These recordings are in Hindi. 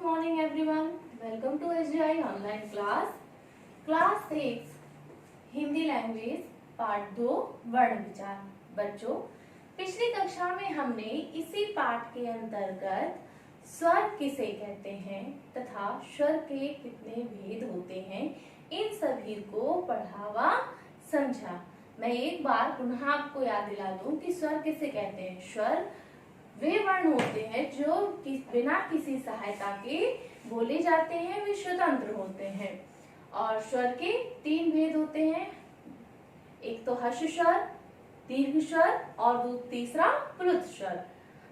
morning everyone. Welcome to SGI online class 6 Hindi language part 2 वर्ण विचार। बच्चों, पिछली कक्षा में हमने इसी पाठ के अंतर्गत स्वर किसे कहते हैं तथा स्वर के कितने भेद होते हैं, इन सभी को पढ़ा व समझा। मैं एक बार पुनः आपको याद दिला दूं कि स्वर किसे कहते हैं। स्वर वे वर्ण होते हैं जो बिना किसी सहायता के बोले जाते हैं, वे स्वतंत्र होते हैं। और स्वर के 3 भेद होते हैं, एक तो हर्ष स्वर, दीर्घ स्वर और तीसरा प्लुत स्वर।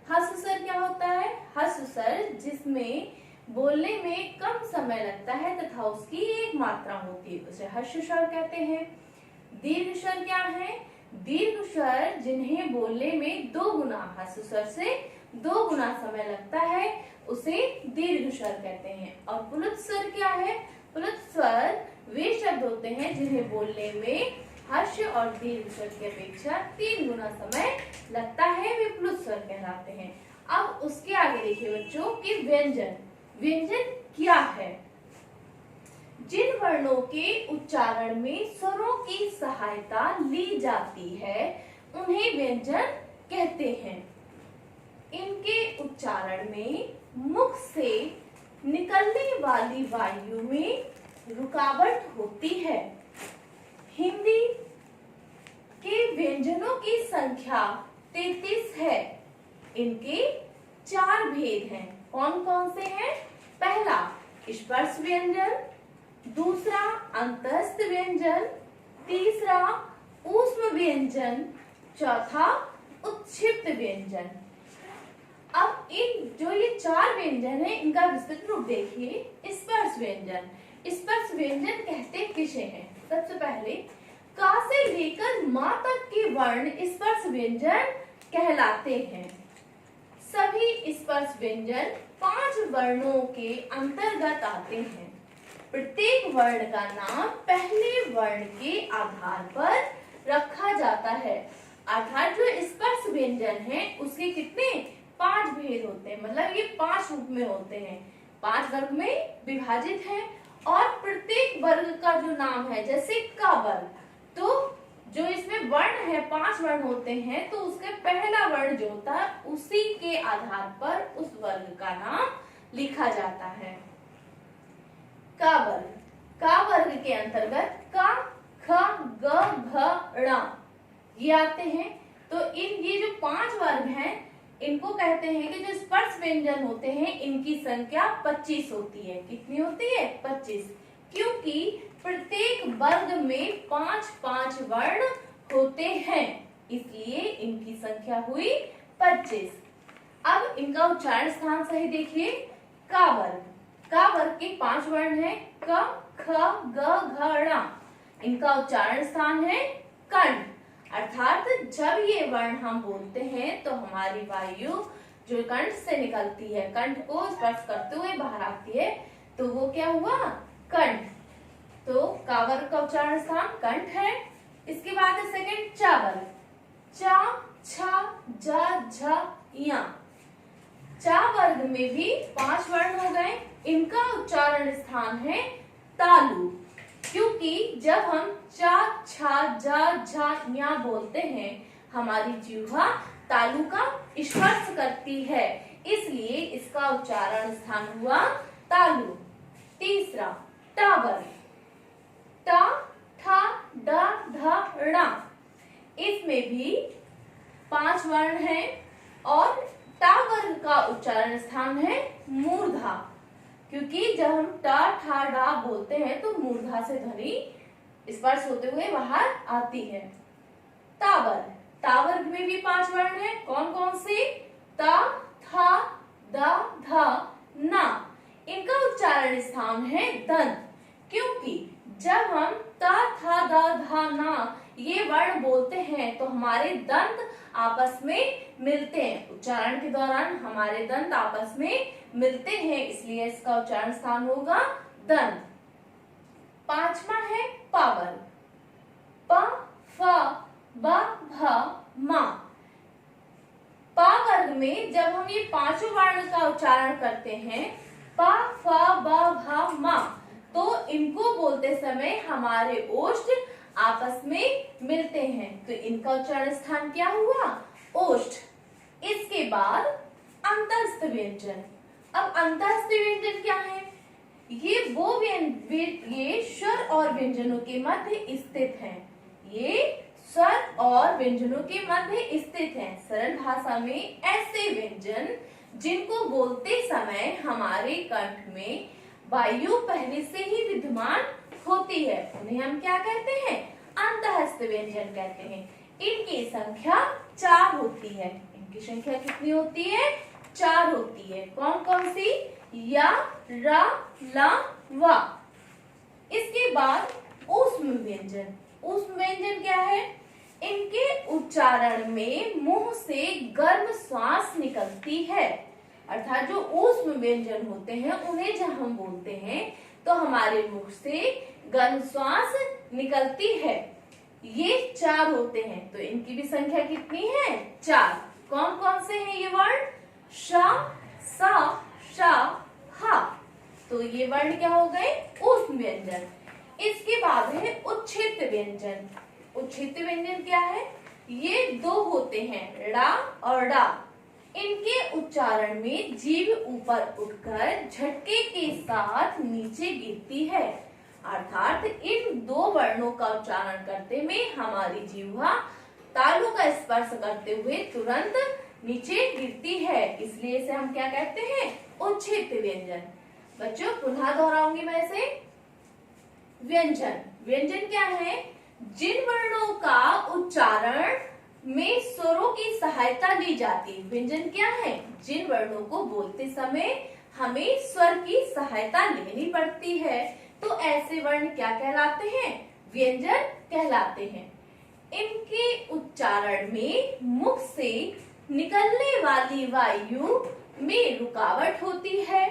हर्ष स्वर क्या होता है? हर्ष स्वर जिसमें बोलने में कम समय लगता है तथा उसकी एक मात्रा होती है, उसे हर्ष स्वर कहते हैं। दीर्घ स्वर क्या है? दीर्घ स्वर जिन्हें बोलने में 2 गुना हर्ष स्वर से 2 गुना समय लगता है, उसे दीर्घ स्वर कहते हैं। और प्लुत स्वर क्या है? प्लुत स्वर वे शब्द होते हैं जिन्हें बोलने में हर्ष और दीर्घ स्वर की अपेक्षा 3 गुना समय लगता है, वे प्लुत स्वर कहलाते हैं। अब उसके आगे देखिए बच्चों कि व्यंजन क्या है। जिन वर्णों के उच्चारण में स्वरों की सहायता ली जाती है उन्हें व्यंजन कहते हैं। इनके उच्चारण में मुख से निकलने वाली वायु में रुकावट होती है। हिंदी के व्यंजनों की संख्या 33 है। इनके 4 भेद हैं। कौन कौन से हैं? पहला स्पर्श व्यंजन, दूसरा अंतस्थ व्यंजन, तीसरा ऊष्म व्यंजन, चौथा उत्क्षिप्त व्यंजन। अब ये 4 व्यंजन है, इनका विस्तृत रूप देखिए। स्पर्श व्यंजन कहते किसे हैं? सबसे पहले का से लेकर मां तक के वर्ण स्पर्श व्यंजन कहलाते हैं। सभी स्पर्श व्यंजन 5 वर्णों के अंतर्गत आते हैं। प्रत्येक वर्ण का नाम पहले वर्ण के आधार पर रखा जाता है। अर्थात जो स्पर्श व्यंजन है उसके कितने 5 भेद होते हैं, मतलब ये 5 रूप में होते हैं, 5 वर्ग में विभाजित है। और प्रत्येक वर्ग का जो नाम है, जैसे का वर्ग, तो जो इसमें वर्ण है 5 वर्ण होते हैं, तो उसके पहला वर्ण जो होता है उसी के आधार पर उस वर्ग का नाम लिखा जाता है। का वर्ग के अंतर्गत का, ख, ग, घ, ण ये आते हैं। तो ये जो 5 वर्ग हैं, इनको कहते हैं कि जो स्पर्श व्यंजन होते हैं इनकी संख्या 25 होती है। कितनी होती है? 25। क्योंकि प्रत्येक वर्ग में 5-5 वर्ण होते हैं, इसलिए इनकी संख्या हुई 25। अब इनका उच्चारण स्थान सही देखिए। का वर्ग के 5 वर्ण है, क, ख, ग, घ, ण। इनका उच्चारण स्थान है कंठ। अर्थात जब ये वर्ण हम बोलते हैं तो हमारी वायु जो कंठ से निकलती है, कंठ को स्पर्श करते हुए बाहर आती है, तो वो क्या हुआ? कंठ। तो का वर्ग का उच्चारण स्थान कंठ है। इसके बाद है सेकंड चा वर्ग। चा, छा, जा, झ, या। चा वर्ग में भी 5 वर्ण हो गए। इनका उच्चारण स्थान है तालु। क्योंकि जब हम चा, छा, जा, झा, या बोलते हैं, हमारी जिह्वा तालु का स्पर्श करती है, इसलिए इसका उच्चारण स्थान हुआ तालु। तीसरा टा वर्ग। टा, ठा, डा, ध, ण। इसमें भी 5 वर्ण हैं और टा वर्ग का उच्चारण स्थान है मूर्धा। क्योंकि जब हम टा, ठा, डा बोलते हैं तो मूर्धा से ध्वनि स्पर्श होते हुए बाहर आती है। ता वर्ग में भी 5 वर्ण हैं। कौन कौन से? ता, था, दा, धा, ना। इनका उच्चारण स्थान है दंत। क्योंकि जब हम ता, था, दा, धा, ना ये वर्ण बोलते हैं तो हमारे दंत आपस में मिलते हैं। उच्चारण के दौरान हमारे दंत आपस में मिलते हैं, इसलिए इसका उच्चारण स्थान होगा दंत। 5वां है पा वर्ग। प, फ, ब, भ, मा। पा वर्ग में जब हम ये 5 वर्ण का उच्चारण करते हैं पा फा बा भा मा। तो इनको बोलते समय हमारे ओष्ठ आपस में मिलते हैं, तो इनका उच्चारण स्थान क्या हुआ? ओष्ठ। इसके बाद अंतस्थ व्यंजन। अब अंतस्थ व्यंजन क्या है? ये स्वर और व्यंजनों के मध्य स्थित हैं। ये स्वर और व्यंजनों के मध्य स्थित हैं। सरल भाषा में ऐसे व्यंजन जिनको बोलते समय हमारे कंठ में वायु पहले से ही विद्यमान होती है, उन्हें हम क्या कहते हैं? अंतःस्थ व्यंजन कहते हैं। इनकी संख्या 4 होती है। इनकी संख्या कितनी होती है? 4 होती है। कौन कौन सी? या, रा, ला, वा। इसके बाद ऊष्म व्यंजन। ऊष्म व्यंजन क्या है? इनके उच्चारण में मुंह से गर्म श्वास निकलती है, अर्थात जो ऊष्म व्यंजन होते हैं उन्हें जब हम बोलते हैं तो हमारे मुख से गर्म श्वास निकलती है। ये 4 होते हैं, तो इनकी भी संख्या कितनी है? 4। कौन कौन से हैं ये वर्ण? श, सा, शा, हा। तो ये वर्ण क्या हो गए? ऊष्म व्यंजन। इसके बाद है उच्छिष्ट व्यंजन। उच्छिष्ट व्यंजन क्या है? ये 2 होते हैं, ड़ा और डा। इनके उच्चारण में जीभ ऊपर उठकर झटके के साथ नीचे गिरती है, अर्थात इन 2 वर्णों का उच्चारण करते में हमारी जीह्वा तालु का स्पर्श करते हुए तुरंत नीचे गिरती है, इसलिए इसे हम क्या कहते हैं? उच्छिष्ट व्यंजन। बच्चों पुनः दोहराऊंगी मैं इसे। व्यंजन। व्यंजन क्या है? जिन वर्णों का उच्चारण में स्वरों की सहायता ली जाती है। व्यंजन क्या है? जिन वर्णों को बोलते समय हमें स्वर की सहायता लेनी पड़ती है, तो ऐसे वर्ण क्या कहलाते हैं? व्यंजन कहलाते हैं। इनके उच्चारण में मुख से निकलने वाली वायु में रुकावट होती है।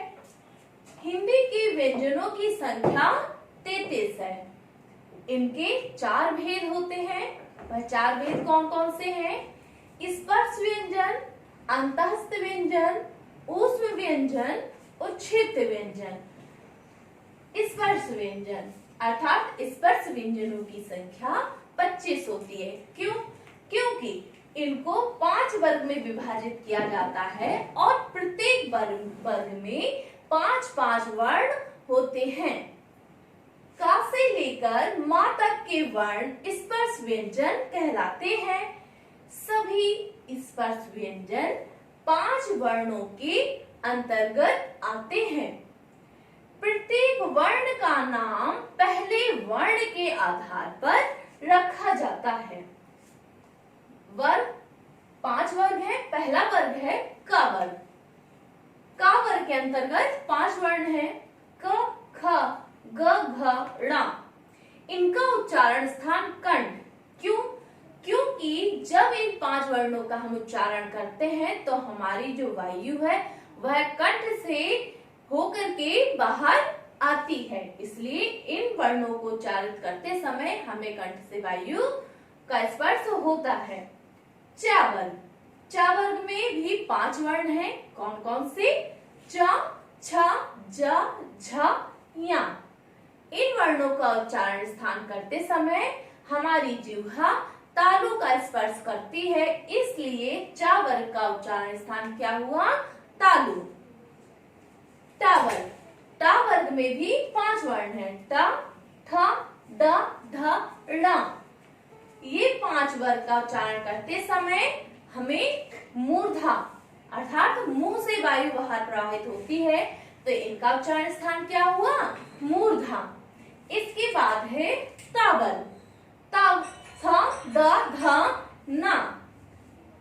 हिंदी के व्यंजनों की संख्या 33 है। इनके 4 भेद होते हैं। वह 4 भेद कौन कौन से हैं? स्पर्श व्यंजन, अंतःस्थ व्यंजन, ऊष्म व्यंजन, उच्छिष्ट व्यंजन। स्पर्श व्यंजन अर्थात स्पर्श व्यंजनों की संख्या 25 होती है। क्यों? क्योंकि इनको 5 वर्ग में विभाजित किया जाता है और प्रत्येक वर्ग में 5-5 वर्ण होते हैं। का से लेकर मां तक के वर्ण स्पर्श व्यंजन कहलाते हैं। सभी स्पर्श व्यंजन 5 वर्णों के अंतर्गत आते हैं। प्रत्येक वर्ण का नाम पहले वर्ण के आधार पर रखा जाता है। वर्ग 5 वर्ग है। पहला वर्ग है क वर्ग। क वर्ग के अंतर्गत 5 वर्ण है, क, ख, ग, घ, ण। इनका उच्चारण स्थान कंठ। क्यों? क्योंकि जब इन 5 वर्णों का हम उच्चारण करते हैं तो हमारी जो वायु है वह कंठ से होकर के बाहर आती है, इसलिए इन वर्णों को उच्चारित करते समय हमें कंठ से वायु का स्पर्श होता है। च वर्ग। च वर्ग में भी 5 वर्ण हैं। कौन कौन से? च, छ, ज, झ, ञ। इन वर्णों का उच्चारण स्थान करते समय हमारी जिह्वा तालु का स्पर्श करती है, इसलिए च वर्ग का उच्चारण स्थान क्या हुआ? तालु। ट वर्ग। ट वर्ग में भी 5 वर्ण हैं, ट, ठ, ड, ढ, ण। ये 5 वर्ग का उच्चारण करते समय हमें मूर्धा अर्थात मुंह से वायु बाहर प्रवाहित होती है, तो इनका उच्चारण स्थान क्या हुआ? मूर्धा। इसके बाद है तावल। ताव, थ, द, ध, न।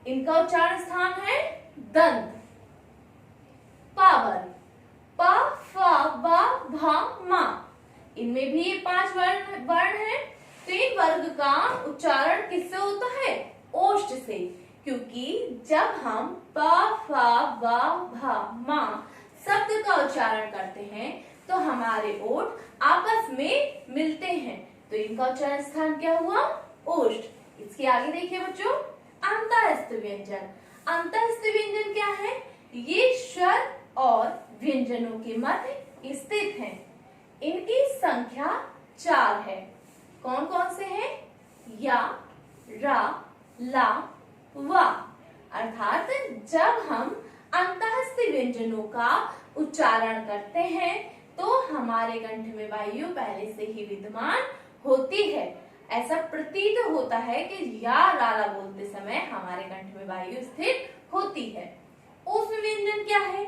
इनका उच्चारण स्थान है दंत। पावल। प, फ, ब, भ, म। इनमें भी ये 5 वर्ण हैं। तो इन वर्ग का उच्चारण किससे होता है? ओष्ठ से, क्योंकि जब हम प, फ, ब, भ, म शब्द का उच्चारण करते हैं तो हमारे ओठ आपस में मिलते हैं, तो इनका उच्चारण स्थान क्या हुआ? ओष्ठ। इसके आगे देखिए बच्चों, अंतःस्थ व्यंजन। अंतःस्थ व्यंजन क्या है? ये स्वर और व्यंजनों के मध्य स्थित हैं। इनकी संख्या 4 है। कौन कौन से हैं? या, रा, ला, वा। अर्थात जब हम अंतःस्थ व्यंजनों का उच्चारण करते हैं तो हमारे कंठ में वायु पहले से ही विद्यमान होती है। ऐसा प्रतीत होता है कि या राला बोलते समय हमारे कंठ में वायु स्थिर होती है। ऊष्म व्यंजन क्या है?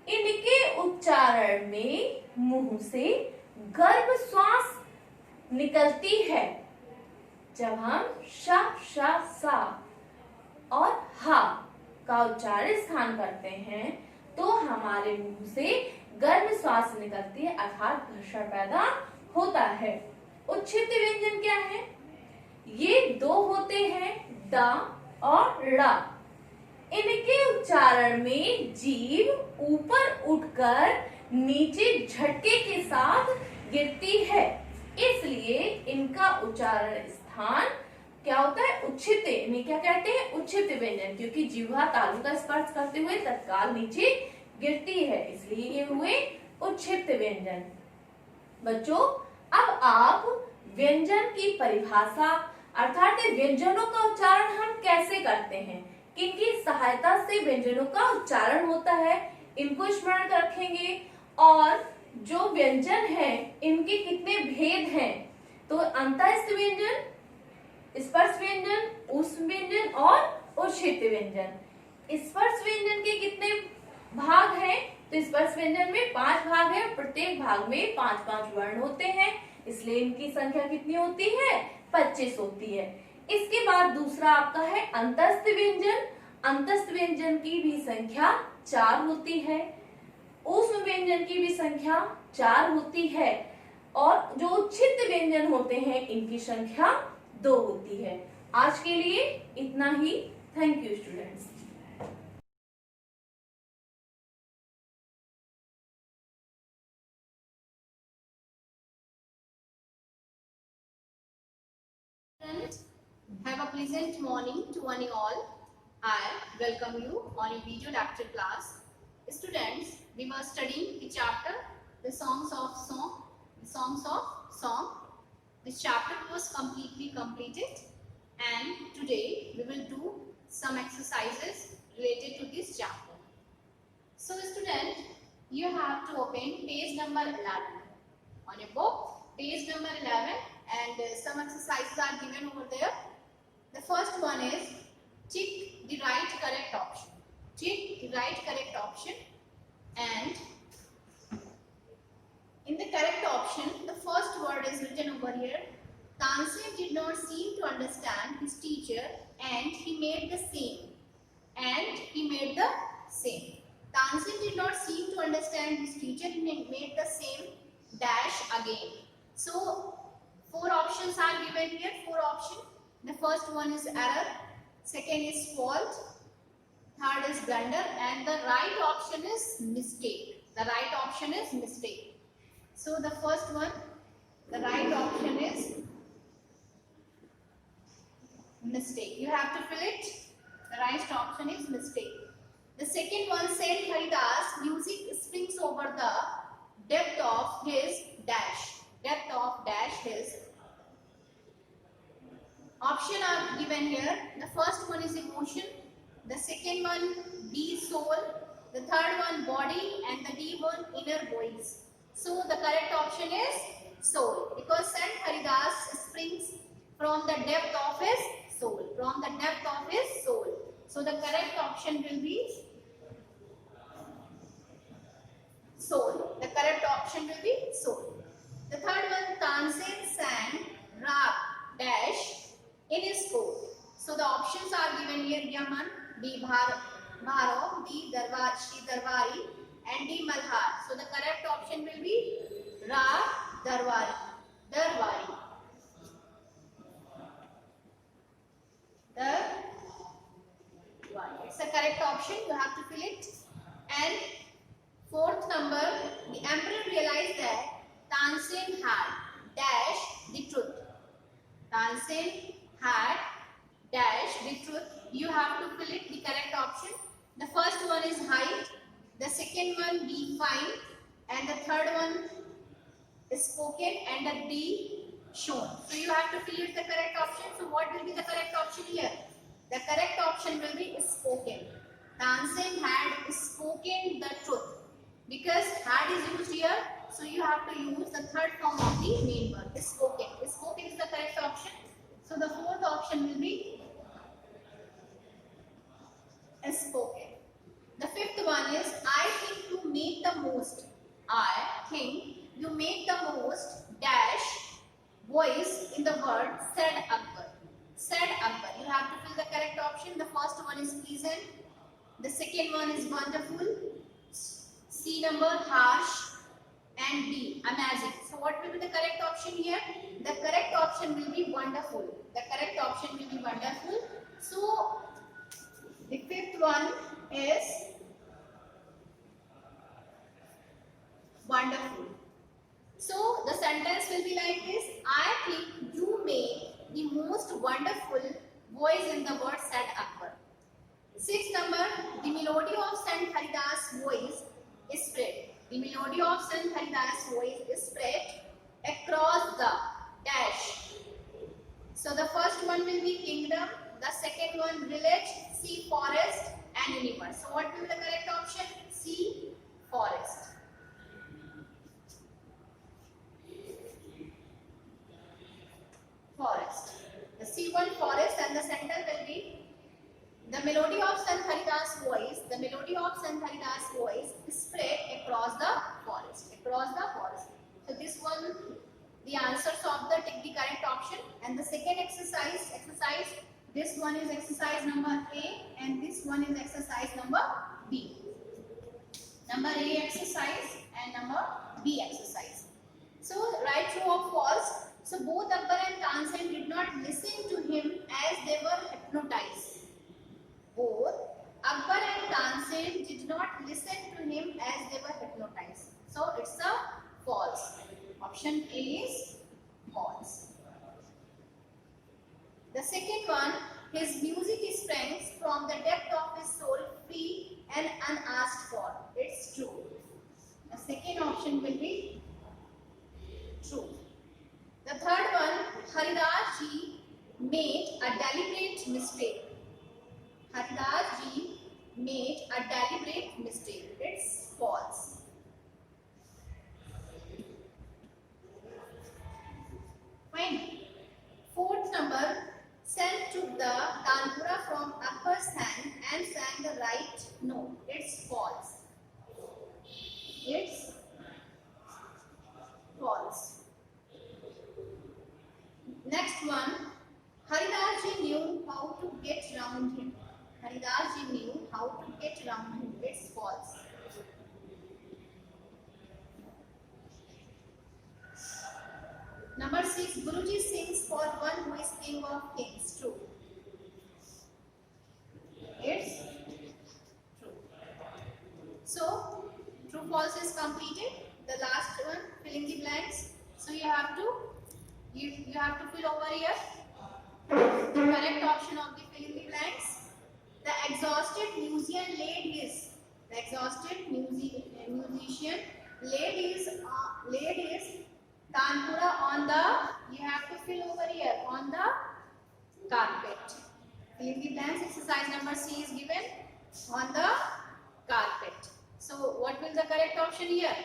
इनके उच्चारण में मुंह से गर्भ श्वास निकलती है। जब हम श, श, सा और हा का उच्चारण स्थान करते हैं तो हमारे मुंह से गर्भ श्वास निकलती है, अर्थात घर्षण पैदा होता है। उच्छिष्ट व्यंजन क्या है? ये दो होते हैं, द और ड़। इनके उच्चारण में जीभ ऊपर उठकर नीचे झटके के साथ गिरती है, इसलिए इनका उच्चारण स्थान क्या होता है? उच्छिष्ट। इन्हें क्या कहते हैं? उच्छिष्ट व्यंजन, क्योंकि जिह्वा तालु का स्पर्श करते हुए तत्काल नीचे गिरती है, इसलिए ये हुए उच्छिष्ट व्यंजन। बच्चों, अब आप व्यंजन की परिभाषा अर्थात व्यंजनों का उच्चारण हम कैसे करते हैं, किनकी सहायता से व्यंजनों का उच्चारण होता है, इनको स्मरण रखेंगे। और जो व्यंजन है इनके कितने भेद हैं, तो अंतःस्थ व्यंजन, स्पर्श व्यंजन, ऊष्म व्यंजन और उच्छिष्ट व्यंजन। स्पर्श व्यंजन के कितने भाग हैं? तो स्पर्श व्यंजन में 5 भाग हैं, प्रत्येक भाग में 5-5 वर्ण होते हैं, इसलिए इनकी संख्या कितनी होती है? 25 होती है। इसके बाद दूसरा आपका है अंतःस्थ व्यंजन। अंतःस्थ व्यंजन की भी संख्या 4 होती है। ऊष्म व्यंजन की भी संख्या 4 होती है, और जो उच्छिष्ट व्यंजन होते हैं इनकी संख्या 2 होती है। आज के लिए इतना ही। Thank you students. Have a pleasant morning to one and all. I welcome you on a video lecture class. Students, we were studying the chapter The Songs of Song. The Songs of Song. This chapter was completely completed, and today we will do some exercises related to this chapter. So student, you have to open page number 11 on your book, page number 11, and some exercises are given over there. The first one is tick the right correct option. Tick the right correct option, and in the correct option, the first word is written over here. Tansel did not seem to understand his teacher, and he made the same. And he made the same. Tansel did not seem to understand his teacher, and he made the same dash again. So 4 options are given here. 4 options. The first one is error, second is fault, third is blunder, and the right option is mistake. The right option is mistake. So the first one, the right option is mistake. You have to fill it. The right option is mistake. The second one, Saint Haridas, music springs over the depth of his dash. Depth of dash his. Option are given here. The first one is emotion, the second one B soul, the third one body, and the D one inner voice. So the correct option is soul, because Saint Haridas springs from the depth of his soul. From the depth of his soul. So the correct option will be soul. The correct option will be soul. The third one, Tansel sang Rag dash in his coat. So the options are given here: Yaman, B Bharo, B Darbar, Shri Darwari, and D Malhar. So the correct option will be Rag Darwari. Darwari. It's the correct option. You have to fill it. And fourth number, the emperor realized that Tansel had dash the truth. Tansel had dash the truth. You have to fill it. The correct option. The first one is height, the second one be fine, and the third one is spoken, and the D shown. So you have to fill it the correct option. So what will be the correct option here? The correct option will be spoken. Tansen had spoken the truth. Because had is used here, so you have to use the third form of the main verb, spoken. Spoken is the correct option. So the fourth option will be spoken. The fifth one is I think you make the most. I think you make the most dash voice in the word said Akbar. Said Akbar. You have to fill the correct option. The first one is pleasant. The second one is wonderful. C number harsh, and D amazing. So what will be the correct option here? The correct option will be wonderful. The correct option will be wonderful. So the fifth one is wonderful. So the sentence will be like this: I think you make the most wonderful voice in the word said Akbar. Sixth number, the melody of Sant Haridas' voice is spread. The melody of Sant Haridas' voice is spread across the dash. So the first one will be kingdom, the second one village, C forest, and universe. So what will be the correct option? C forest. Forest. The C1 forest, and the center will be the melody of Sant Haridas' voice. The melody of Sant Haridas' voice is spread across the forest. Across the forest. So this one, the answers of the tick the correct option. And the second exercise, this one is exercise number A, and this one is exercise number B. Number A exercise and number B exercise. So write true or false. So both Akbar and Tansen did not listen to him as they were hypnotized. Both Akbar and Tansen did not listen to him as they were hypnotized. So it's a false. Option A is false. The second one, his music springs from the depth of his soul, free and unasked for. It's true. The second option will be true. The third one, Haridas ji made a deliberate mistake. Haridas ji made a deliberate mistake. It's false. Fine. Fourth number, Sen took the tanpura from Akbar's hand and sang the right note. It's false. It's false. Next one, Haridas ji knew how to get round him. Haridas ji knew how to get round him. It's false. Number 6, Guruji sings for one who is king of kings. True. It's true. So, true false is completed. The last one, filling the blanks. So you have to fill over here the correct option of the filling the blanks. The exhausted musician laid his tanpura on the, you have to fill over here, on the carpet. Filling the blanks, exercise number C is given, on the carpet. So what will the correct option here?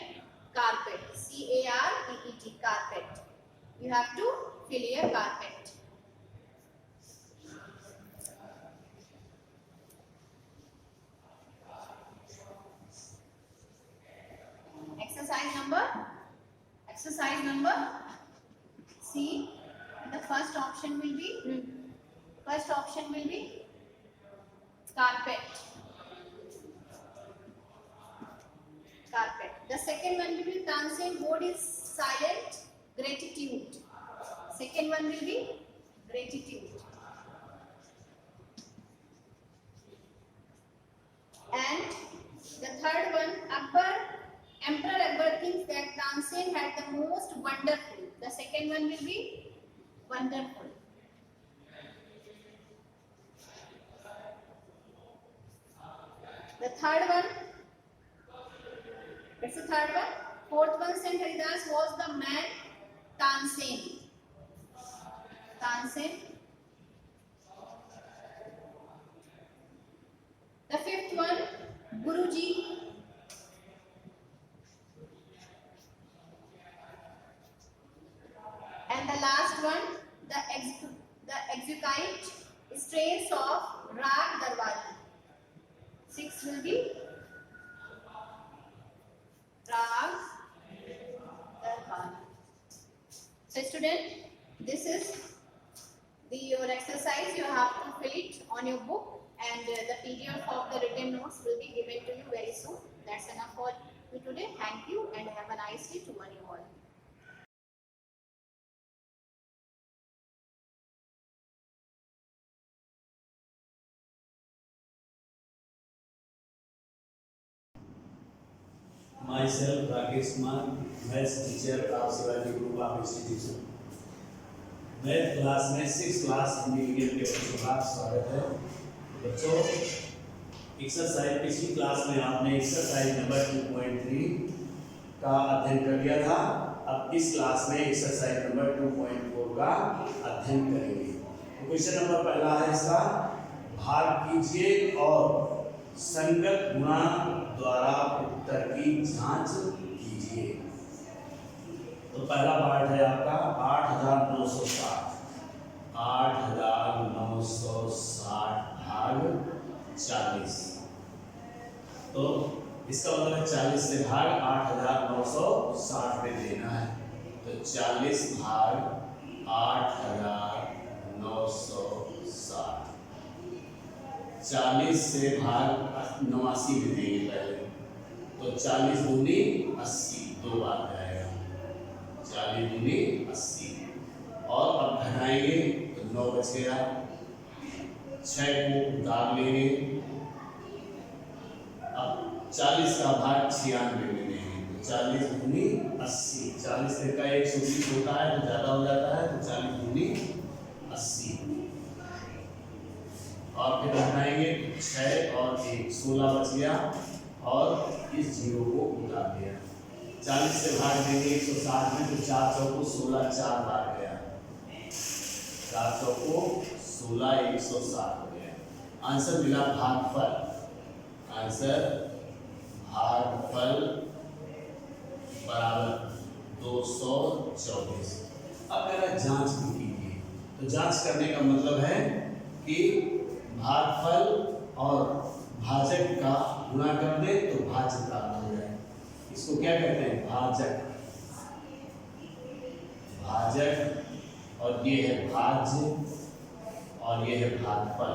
Carpet. C-A-R-P-E-T, carpet. You have to fill here carpet. Exercise number C. The first option will be carpet. Carpet. The second one will be Tansen board is silent, gratitude. Second one will be gratitude. And the third one, Emperor Akbar thinks that Tansen had the most wonderful. The second one will be wonderful. The third one, It's the third one. Fourth one, Saint Haridas was the man Tansen. Tansen. The fifth one, Guruji. And the last one, the exquisite strains of Rag Darwali. 6 will be Rag Darwali. So student, this is your exercise. You have to fill it on your book, and the PDF of the written notes will be given to you very soon. That's enough for you today. Thank you and have a nice day to one you all. Myself, Rakesh Kumar, Maths teacher of Shivaji Group of Institution. Math class में 6 क्लास हिंदी मीडियम के बच्चों का स्वागत है। बच्चों, एक्सरसाइज पिछली क्लास में आपने एक्सरसाइज नंबर 2.3 का अध्ययन कर लिया था। अब इस क्लास में एक्सरसाइज नंबर 2.4 का अध्ययन करेंगे। तो क्वेश्चन नंबर पहला है इसका, भाग कीजिए और संगत गुणा द्वारा उत्तर की जांच कीजिए। तो पहला पार्ट है आपका 8,960 भाग 40। तो इसका मतलब है 40 से भाग 8,960 में देना है। तो 40 भाग 8,960, 40 से भाग 89 में देंगे पहले। तो 40 दूनी 80, 2 बार जाएगा। 40 दूनी 80 और अब घटाएंगे तो 9 बच गया। 6 को उतार लेंगे। अब 40 का भाग 96 में देंगे। तो 40 दूनी 80, 40 का 120 होता है तो ज्यादा हो जाता है। तो 40 दूनी 80 और फिर घटाएंगे 6 और 1, 16 बच गया और इस 0 को उतार दिया। 40 से भाग देंगे 160 में। तो 4 चौको 16, 4 बार गया। 4 चौको 16, 160 हो गया। आंसर मिला भागफल। आंसर भागफल बराबर 224। अब मेरा जांच भी कीजिए। तो जांच करने का मतलब है कि भागफल और भाजक का गुणा कर दे तो भाज्य प्राप्त हो जाए। इसको क्या कहते हैं? भाजक। भाजक और ये है भाज्य और ये है भागफल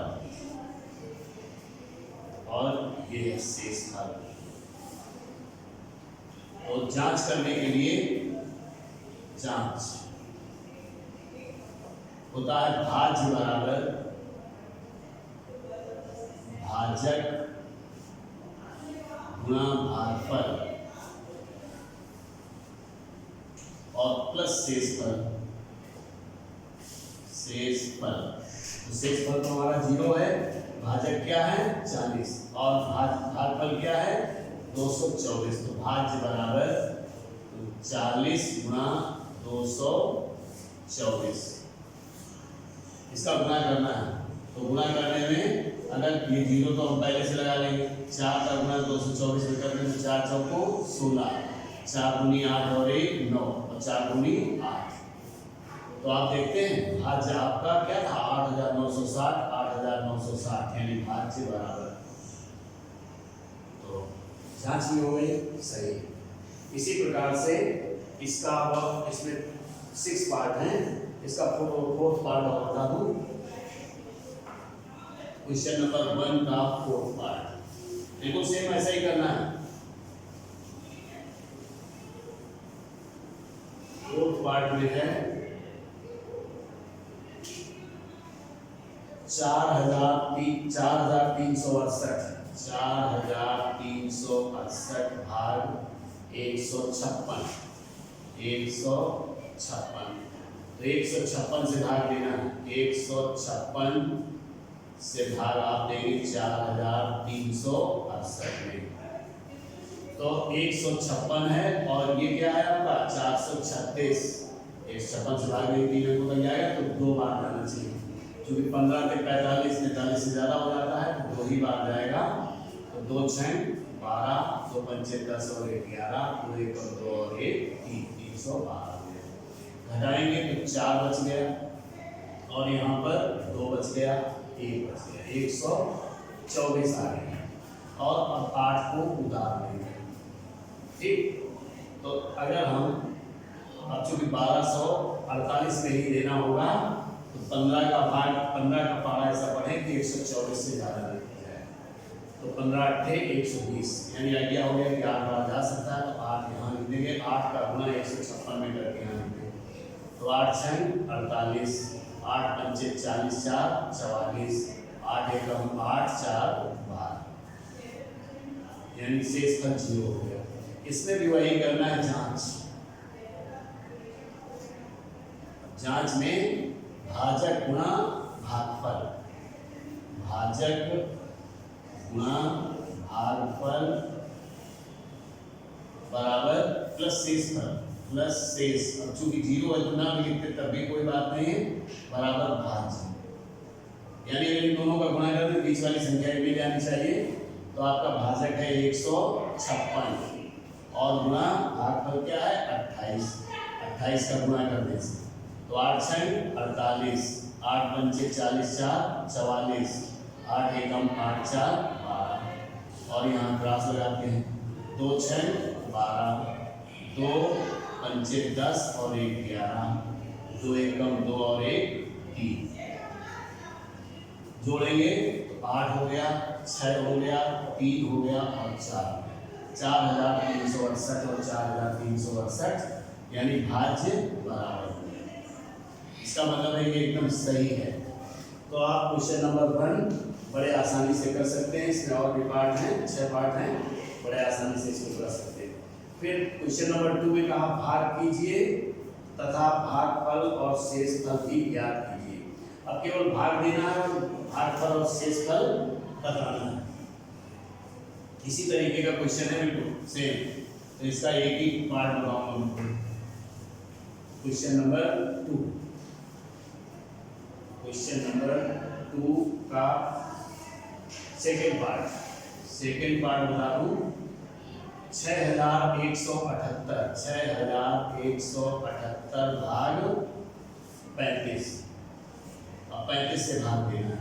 और ये है शेषफल। तो जांच करने के लिए जांच होता है भाज्य बराबर भाजक गुणा भागफल और प्लस शेषफल। शेषफल तो शेषफल तो हमारा 0 है। भाजक क्या है? 40 और भागफल क्या है? 224। तो भाज्य बराबर 40 गुणा 224। इसका गुणा करना है। तो गुणा करने में अगर ये 0 तो हम पहले से लगा लेंगे। 4 का गुणा 224 में करने में 4 चौको 16, 4 दूनी 8 और 1 9 और 4 दूनी 8। तो आप देखते हैं भाज्य आपका क्या था? 8,960 यानी भाज्य बराबर। तो जांच भी हो गई सही। इसी प्रकार से इसका इसमें 6 पार्ट हैं। इसका 4th पार्ट और बता दूं। क्वेश्चन नंबर 1 का 4th पार्ट देखो, सेम ऐसा ही करना है। 4th पार्ट में है 4,368 भाग 156। 156 तो 156 से भाग देना है। 156 से भाग आप देंगे 4,368 में। तो 156 है और ये क्या है आपका 436। 156 से भाग में 3 अंकों तक जाएगा तो 2 बार जाना चाहिए। क्योंकि 15 के 45 45 से ज़्यादा हो जाता है तो 2 ही बार जाएगा। तो 2 6 12, 2 पंचे 10 और 1 11, 2 1 और 2 और 1 3, 312 घटाएंगे तो 4 बच गया और यहाँ पर 2 बच गया, 1 बच गया, 124 आ गया। और अब 8 को उतार देंगे। ठीक, तो अगर हम अब चूंकि 1248 में ही देना होगा तो 15 का भाग 15 का पारा ऐसा पढ़े कि 124 से ज़्यादा नहीं है। तो 15 8 120, यानी आइडिया हो गया कि 8 बार जा सकता है। तो 8 यहाँ लिख देंगे, 8 का गुना 156 में करके यहाँ लिख देंगे। तो 8 6 48, 8 पंचे 40 4 44, 8 एकम 8 4 12, यानी शेष फल 0 हो गया। इसमें भी वही करना है जांच। जांच में भाजक गुणा भागफल, भाजक गुणा भागफल बराबर प्लस शेषफल प्लस शेष। अब चूंकि 0 है तो ना भी लिखते तब भी कोई बात नहीं है, बराबर भाज्य। यानी इन दोनों का गुणा करके बीच वाली संख्या मिल जानी चाहिए। तो आपका भाजक है 156 और गुणा भागफल क्या है 28। 28 का गुणा करने से तो 8 6 48, 8 पंचे 40 4 44, 8 एकम 8 4 12 और यहाँ ग्राफ लगाते हैं। 2 6 12, 2 पंचे 10 और 1 11, 2 एकम 2 और 1 3 जोड़ेंगे तो 8 हो गया, 6 हो गया, 3 हो गया और 4 हो गया। 4368 और 4368 यानी भाज्य बराबर हो गया। इसका मतलब है ये एकदम सही है। तो आप क्वेश्चन नंबर 1 बड़े आसानी से कर सकते हैं। इसमें और भी पार्ट हैं, 6 पार्ट हैं, बड़े आसानी से इसको कर सकते हैं। फिर क्वेश्चन नंबर 2 में कहा भाग कीजिए तथा भागफल और शेषफल भी ज्ञात कीजिए। अब केवल भाग देना है और भागफल और शेषफल बताना है। इसी तरीके का क्वेश्चन है बिल्कुल सेम। तो इसका एक ही पार्ट बताऊंगा। क्वेश्चन नंबर 2, क्वेश्चन नंबर 2 का सेकेंड पार्ट बता दूं। 6178 भाग 35। अब 35 से भाग देना है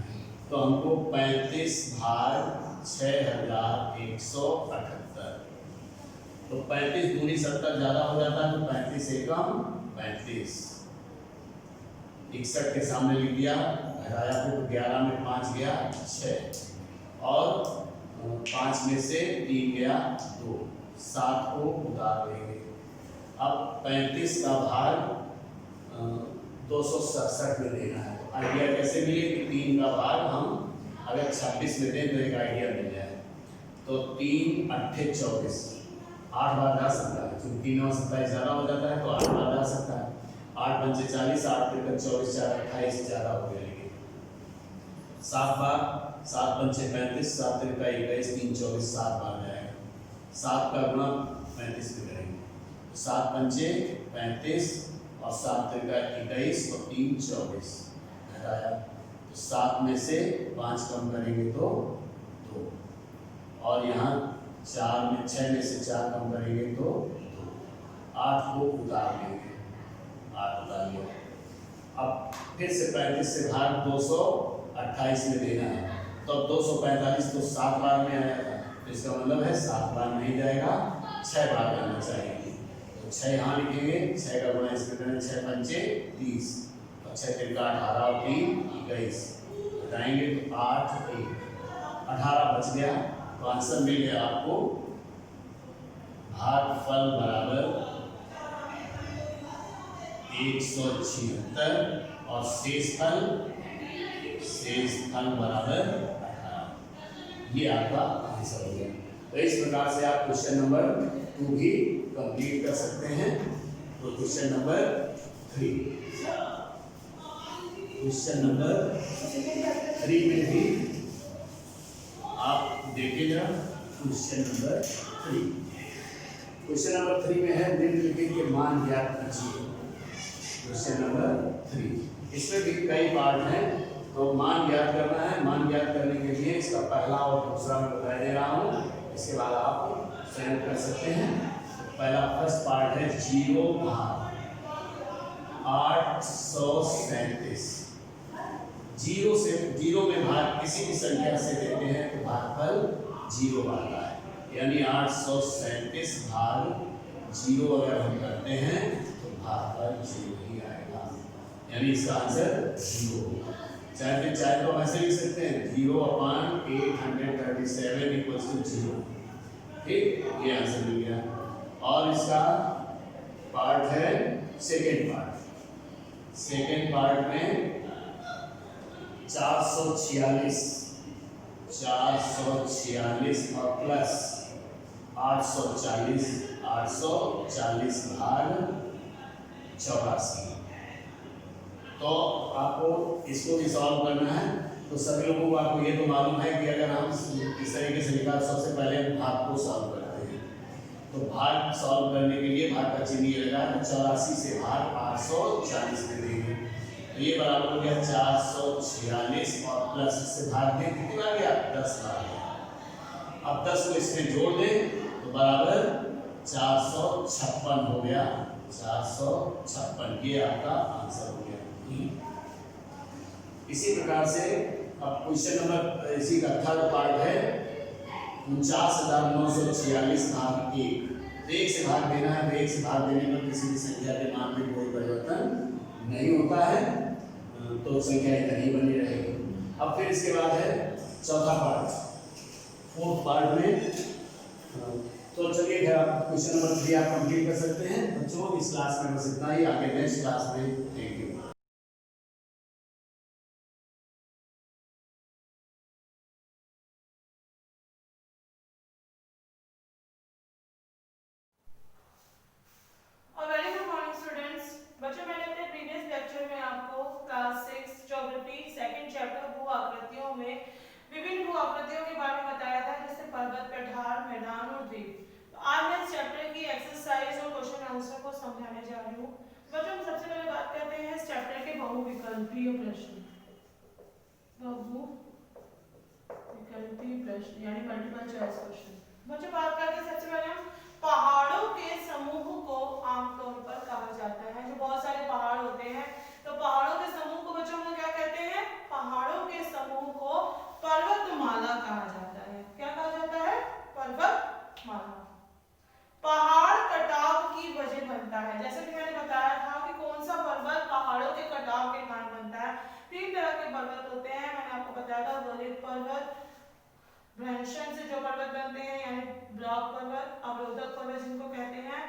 तो हमको 35 भाग 6178। तो 35 दूनी 70 ज्यादा हो जाता है तो 35 एकम 35। 61 के सामने लिख दिया, घटाया फिर 11 में 5 गया 6 और 5 में से 3 गया 2, 7 को उतार देंगे। अब 35 का भाग 267 में देना है। तो आइडिया कैसे मिले कि 3 का भाग हम अगर 26 में दें तो एक आइडिया मिल जाए। तो 3 8 24, 8 बार जा सकता है क्योंकि 3 9 27 ज़्यादा हो जाता है तो 8 बार जा सकता है। 8 पंचे 40, 8 तिरक 24, 4 28 ज़्यादा हो गया। लेकिन 7 बार, 7 पंचे 35, 7 तिरक 21, 3 24, 7 बार जाएगा। 7 का गुणा 35 में करेंगे। 7 पंचे 35 और 7 तिरक 21 और 3 24 घटाया तो 7 में से 5 कम करेंगे तो 2 और यहाँ 4 में 6 में से 4 कम करेंगे तो 2, 8 को उतार लेंगे, 8 उतार लिया। अब फिर से 35 से भाग 228 में देना है तो अब 245 तो 7 बार में आया था तो इसका मतलब है 7 बार नहीं जाएगा, 6 बार जाना चाहिए। तो 6 यहाँ लिखेंगे, 6 का गुणा इसमें करें, 6 पंचे 30 और 6 तिरका 18 और 3 21 बताएंगे तो 8 1 18 बच गया। तो आंसर मिल गया आपको भागफल बराबर 176 और शेषफल बराबर 18। ये आपका आंसर हो गया। तो इस प्रकार से आप क्वेश्चन नंबर 2 भी कंप्लीट कर सकते हैं। तो क्वेश्चन नंबर 3, क्वेश्चन नंबर 3 में भी आप देखिए जरा क्वेश्चन नंबर 3। क्वेश्चन नंबर 3 में है निम्नलिखित के मान ज्ञात कीजिए। क्वेश्चन नंबर 3 इसमें भी कई पार्ट हैं, तो मान ज्ञात करना है। मान ज्ञात करने के लिए इसका पहला और दूसरा मैं बता दे रहा हूँ, इसके बाद आप स्वयं कर सकते हैं। पहला फर्स्ट पार्ट है 0 भाग 837। 0 में भाग किसी भी संख्या से देते हैं तो भागफल 0 आता है, यानी 837 भाग 0 अगर हम करते हैं तो भागफल 0 ही आएगा, यानी इसका आंसर 0 होगा। चाहे तो हम ऐसे लिख सकते हैं 0/837 इक्वल्स टू 0। ठीक, ये आंसर मिल गया। और इसका पार्ट है सेकेंड पार्ट में 446 और प्लस 840 भाग 84। तो आपको इसको भी सॉल्व करना है। तो सभी लोगों को आपको ये तो मालूम है कि अगर हम इस तरीके से निकाल, सबसे पहले भाग को सॉल्व करते हैं। तो भाग सॉल्व करने के लिए भाग का चिन्ह ये लगा तो 84 से भाग 840 में देंगे, तो ये बराबर हो गया 446 और प्लस से भाग दें, कितनी बार गया 10 बार गया। अब 10 को इसमें जोड़ दें तो बराबर 456 हो गया। 456 ये आपका आंसर हो गया। इसी प्रकार से अब क्वेश्चन नंबर, इसी का थर्ड पार्ट है 49,946 भाग 1। तो 1 से भाग देना है, तो 1 से भाग देने पर किसी भी संख्या के मान में कोई परिवर्तन नहीं होता है, तो संख्या इतनी ही बनी रहेगी। अब फिर इसके बाद है चौथा पार्ट, फोर्थ पार्ट में। तो चलिए क्वेश्चन नंबर 3 आप कंप्लीट कर सकते हैं बच्चों। इस क्लास में बस इतना ही, आगे नेक्स्ट क्लास में। Thank you. बच्चों, मैंने अपने प्रीवियस लेक्चर में आपको क्लास 6 ज्योग्राफी सेकंड चैप्टर भू आकृतियों में विभिन्न भू आकृतियों के बारे में बताया था, जैसे पर्वत, पठार, मैदान और द्वीप। तो आज मैं इस चैप्टर की एक्सरसाइज और क्वेश्चन आंसर को समझाने जा रही हूँ। बच्चों, हम सबसे पहले बात करते हैं इस चैप्टर के बहुविकल्पीय प्रश्न। बहुविकल्पीय प्रश्न यानी मल्टीपल चॉइस क्वेश्चन। बच्चों, बात करते हैं सबसे पहले हम पहाड़ों के समूह को आमतौर पर कहा जाता है। जो बहुत सारे पहाड़ होते हैं, तो पहाड़ों के समूह को बच्चों हम क्या कहते हैं? पहाड़ों के समूह को पर्वतमाला कहा जाता है। क्या कहा जाता है? पर्वतमाला। पहाड़ कटाव की वजह बनता है। जैसे कि मैंने बताया था कि कौन सा पर्वत पहाड़ों के कटाव के कारण बनता है। 3 तरह के पर्वत होते हैं, मैंने आपको बताया था। वलित पर्वत, भ्रंशन से जो पर्वत बनते हैं यानी ब्लॉक पर्वत, अवरोधक पर्वत जिनको कहते हैं,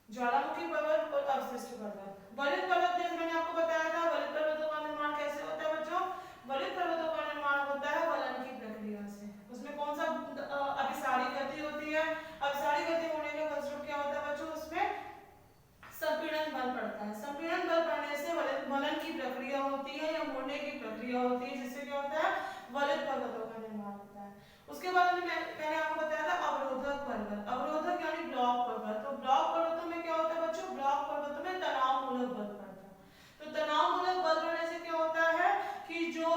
ज्वालामुखी पर्वत और अवशिष्ट पर्वत। वलित पर्वत जैसे मैंने आपको बताया था, वलित पर्वतों का निर्माण कैसे होता है बच्चों? वलित पर्वतों का निर्माण होता है वलन की प्रक्रिया से। उसमें कौन सा अभिसारी गति होती है? अभिसारी गति होने का फलस्वरूप क्या होता है बच्चों? उसमें संपीड़न बल पड़ता है। संपीड़न बल पड़ने से वलन की प्रक्रिया होती है या मुड़ने की प्रक्रिया होती है, जिससे क्या होता है? वलित पर्वतों का निर्माण होता है। उसके बाद मैंने आपको बताया था अवरोधक पर्वत। अवरोधक यानी ब्लॉक पर्वत। तो ब्लॉक पर्वतों में क्या होता है बच्चों? ब्लॉक पर्वतों में तनावमूलक बल पड़ता है। तो तनावमूलक बल पड़ने से क्या होता है कि जो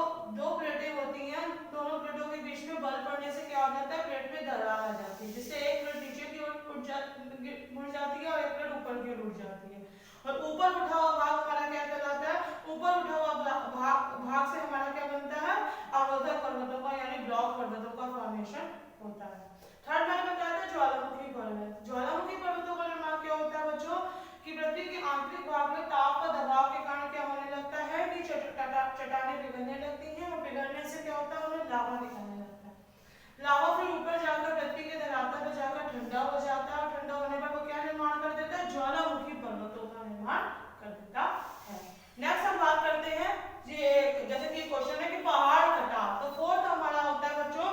दो प्लेटें होती हैं, दोनों प्लेटों के बीच में बल पड़ने से क्या हो जाता है? प्लेट में दरार आ जाती है, जिससे एक प्लेट नीचे की ओर मुड़ जाती है और एक प्लेट ऊपर की ओर उठ जाती है। और ऊपर उठा हुआ भाग हमारा क्या कहलाता है? ऊपर उठा हुआ भाग से हमारा क्या बनता है? अवरोधक पर्वतों का यानी ब्लॉक पर्वतों का फॉर्मेशन होता है। थर्ड मैंने बताया था ज्वालामुखी पर्वत। ज्वालामुखी पर्वतों का निर्माण क्या होता है बच्चों? कि पृथ्वी के आंतरिक भाग में ताप व दबाव के कारण क्या होने लगता है कि चट्टानें पिघलने लगती हैं, और पिघलने से क्या होता है? उन्हें लावा निकलने लगता है। लावा फिर ऊपर जाकर पृथ्वी के धरातल पर जाकर ठंडा हो जाता है, और ठंडा होने पर वो क्या निर्माण कर देता है? ज्वालामुखी पर्वतों का निर्माण कर देता है। नेक्स्ट हम बात करते हैं, ये जैसे कि क्वेश्चन है कि पहाड़ कटाव। तो फोर्थ हमारा होता है बच्चों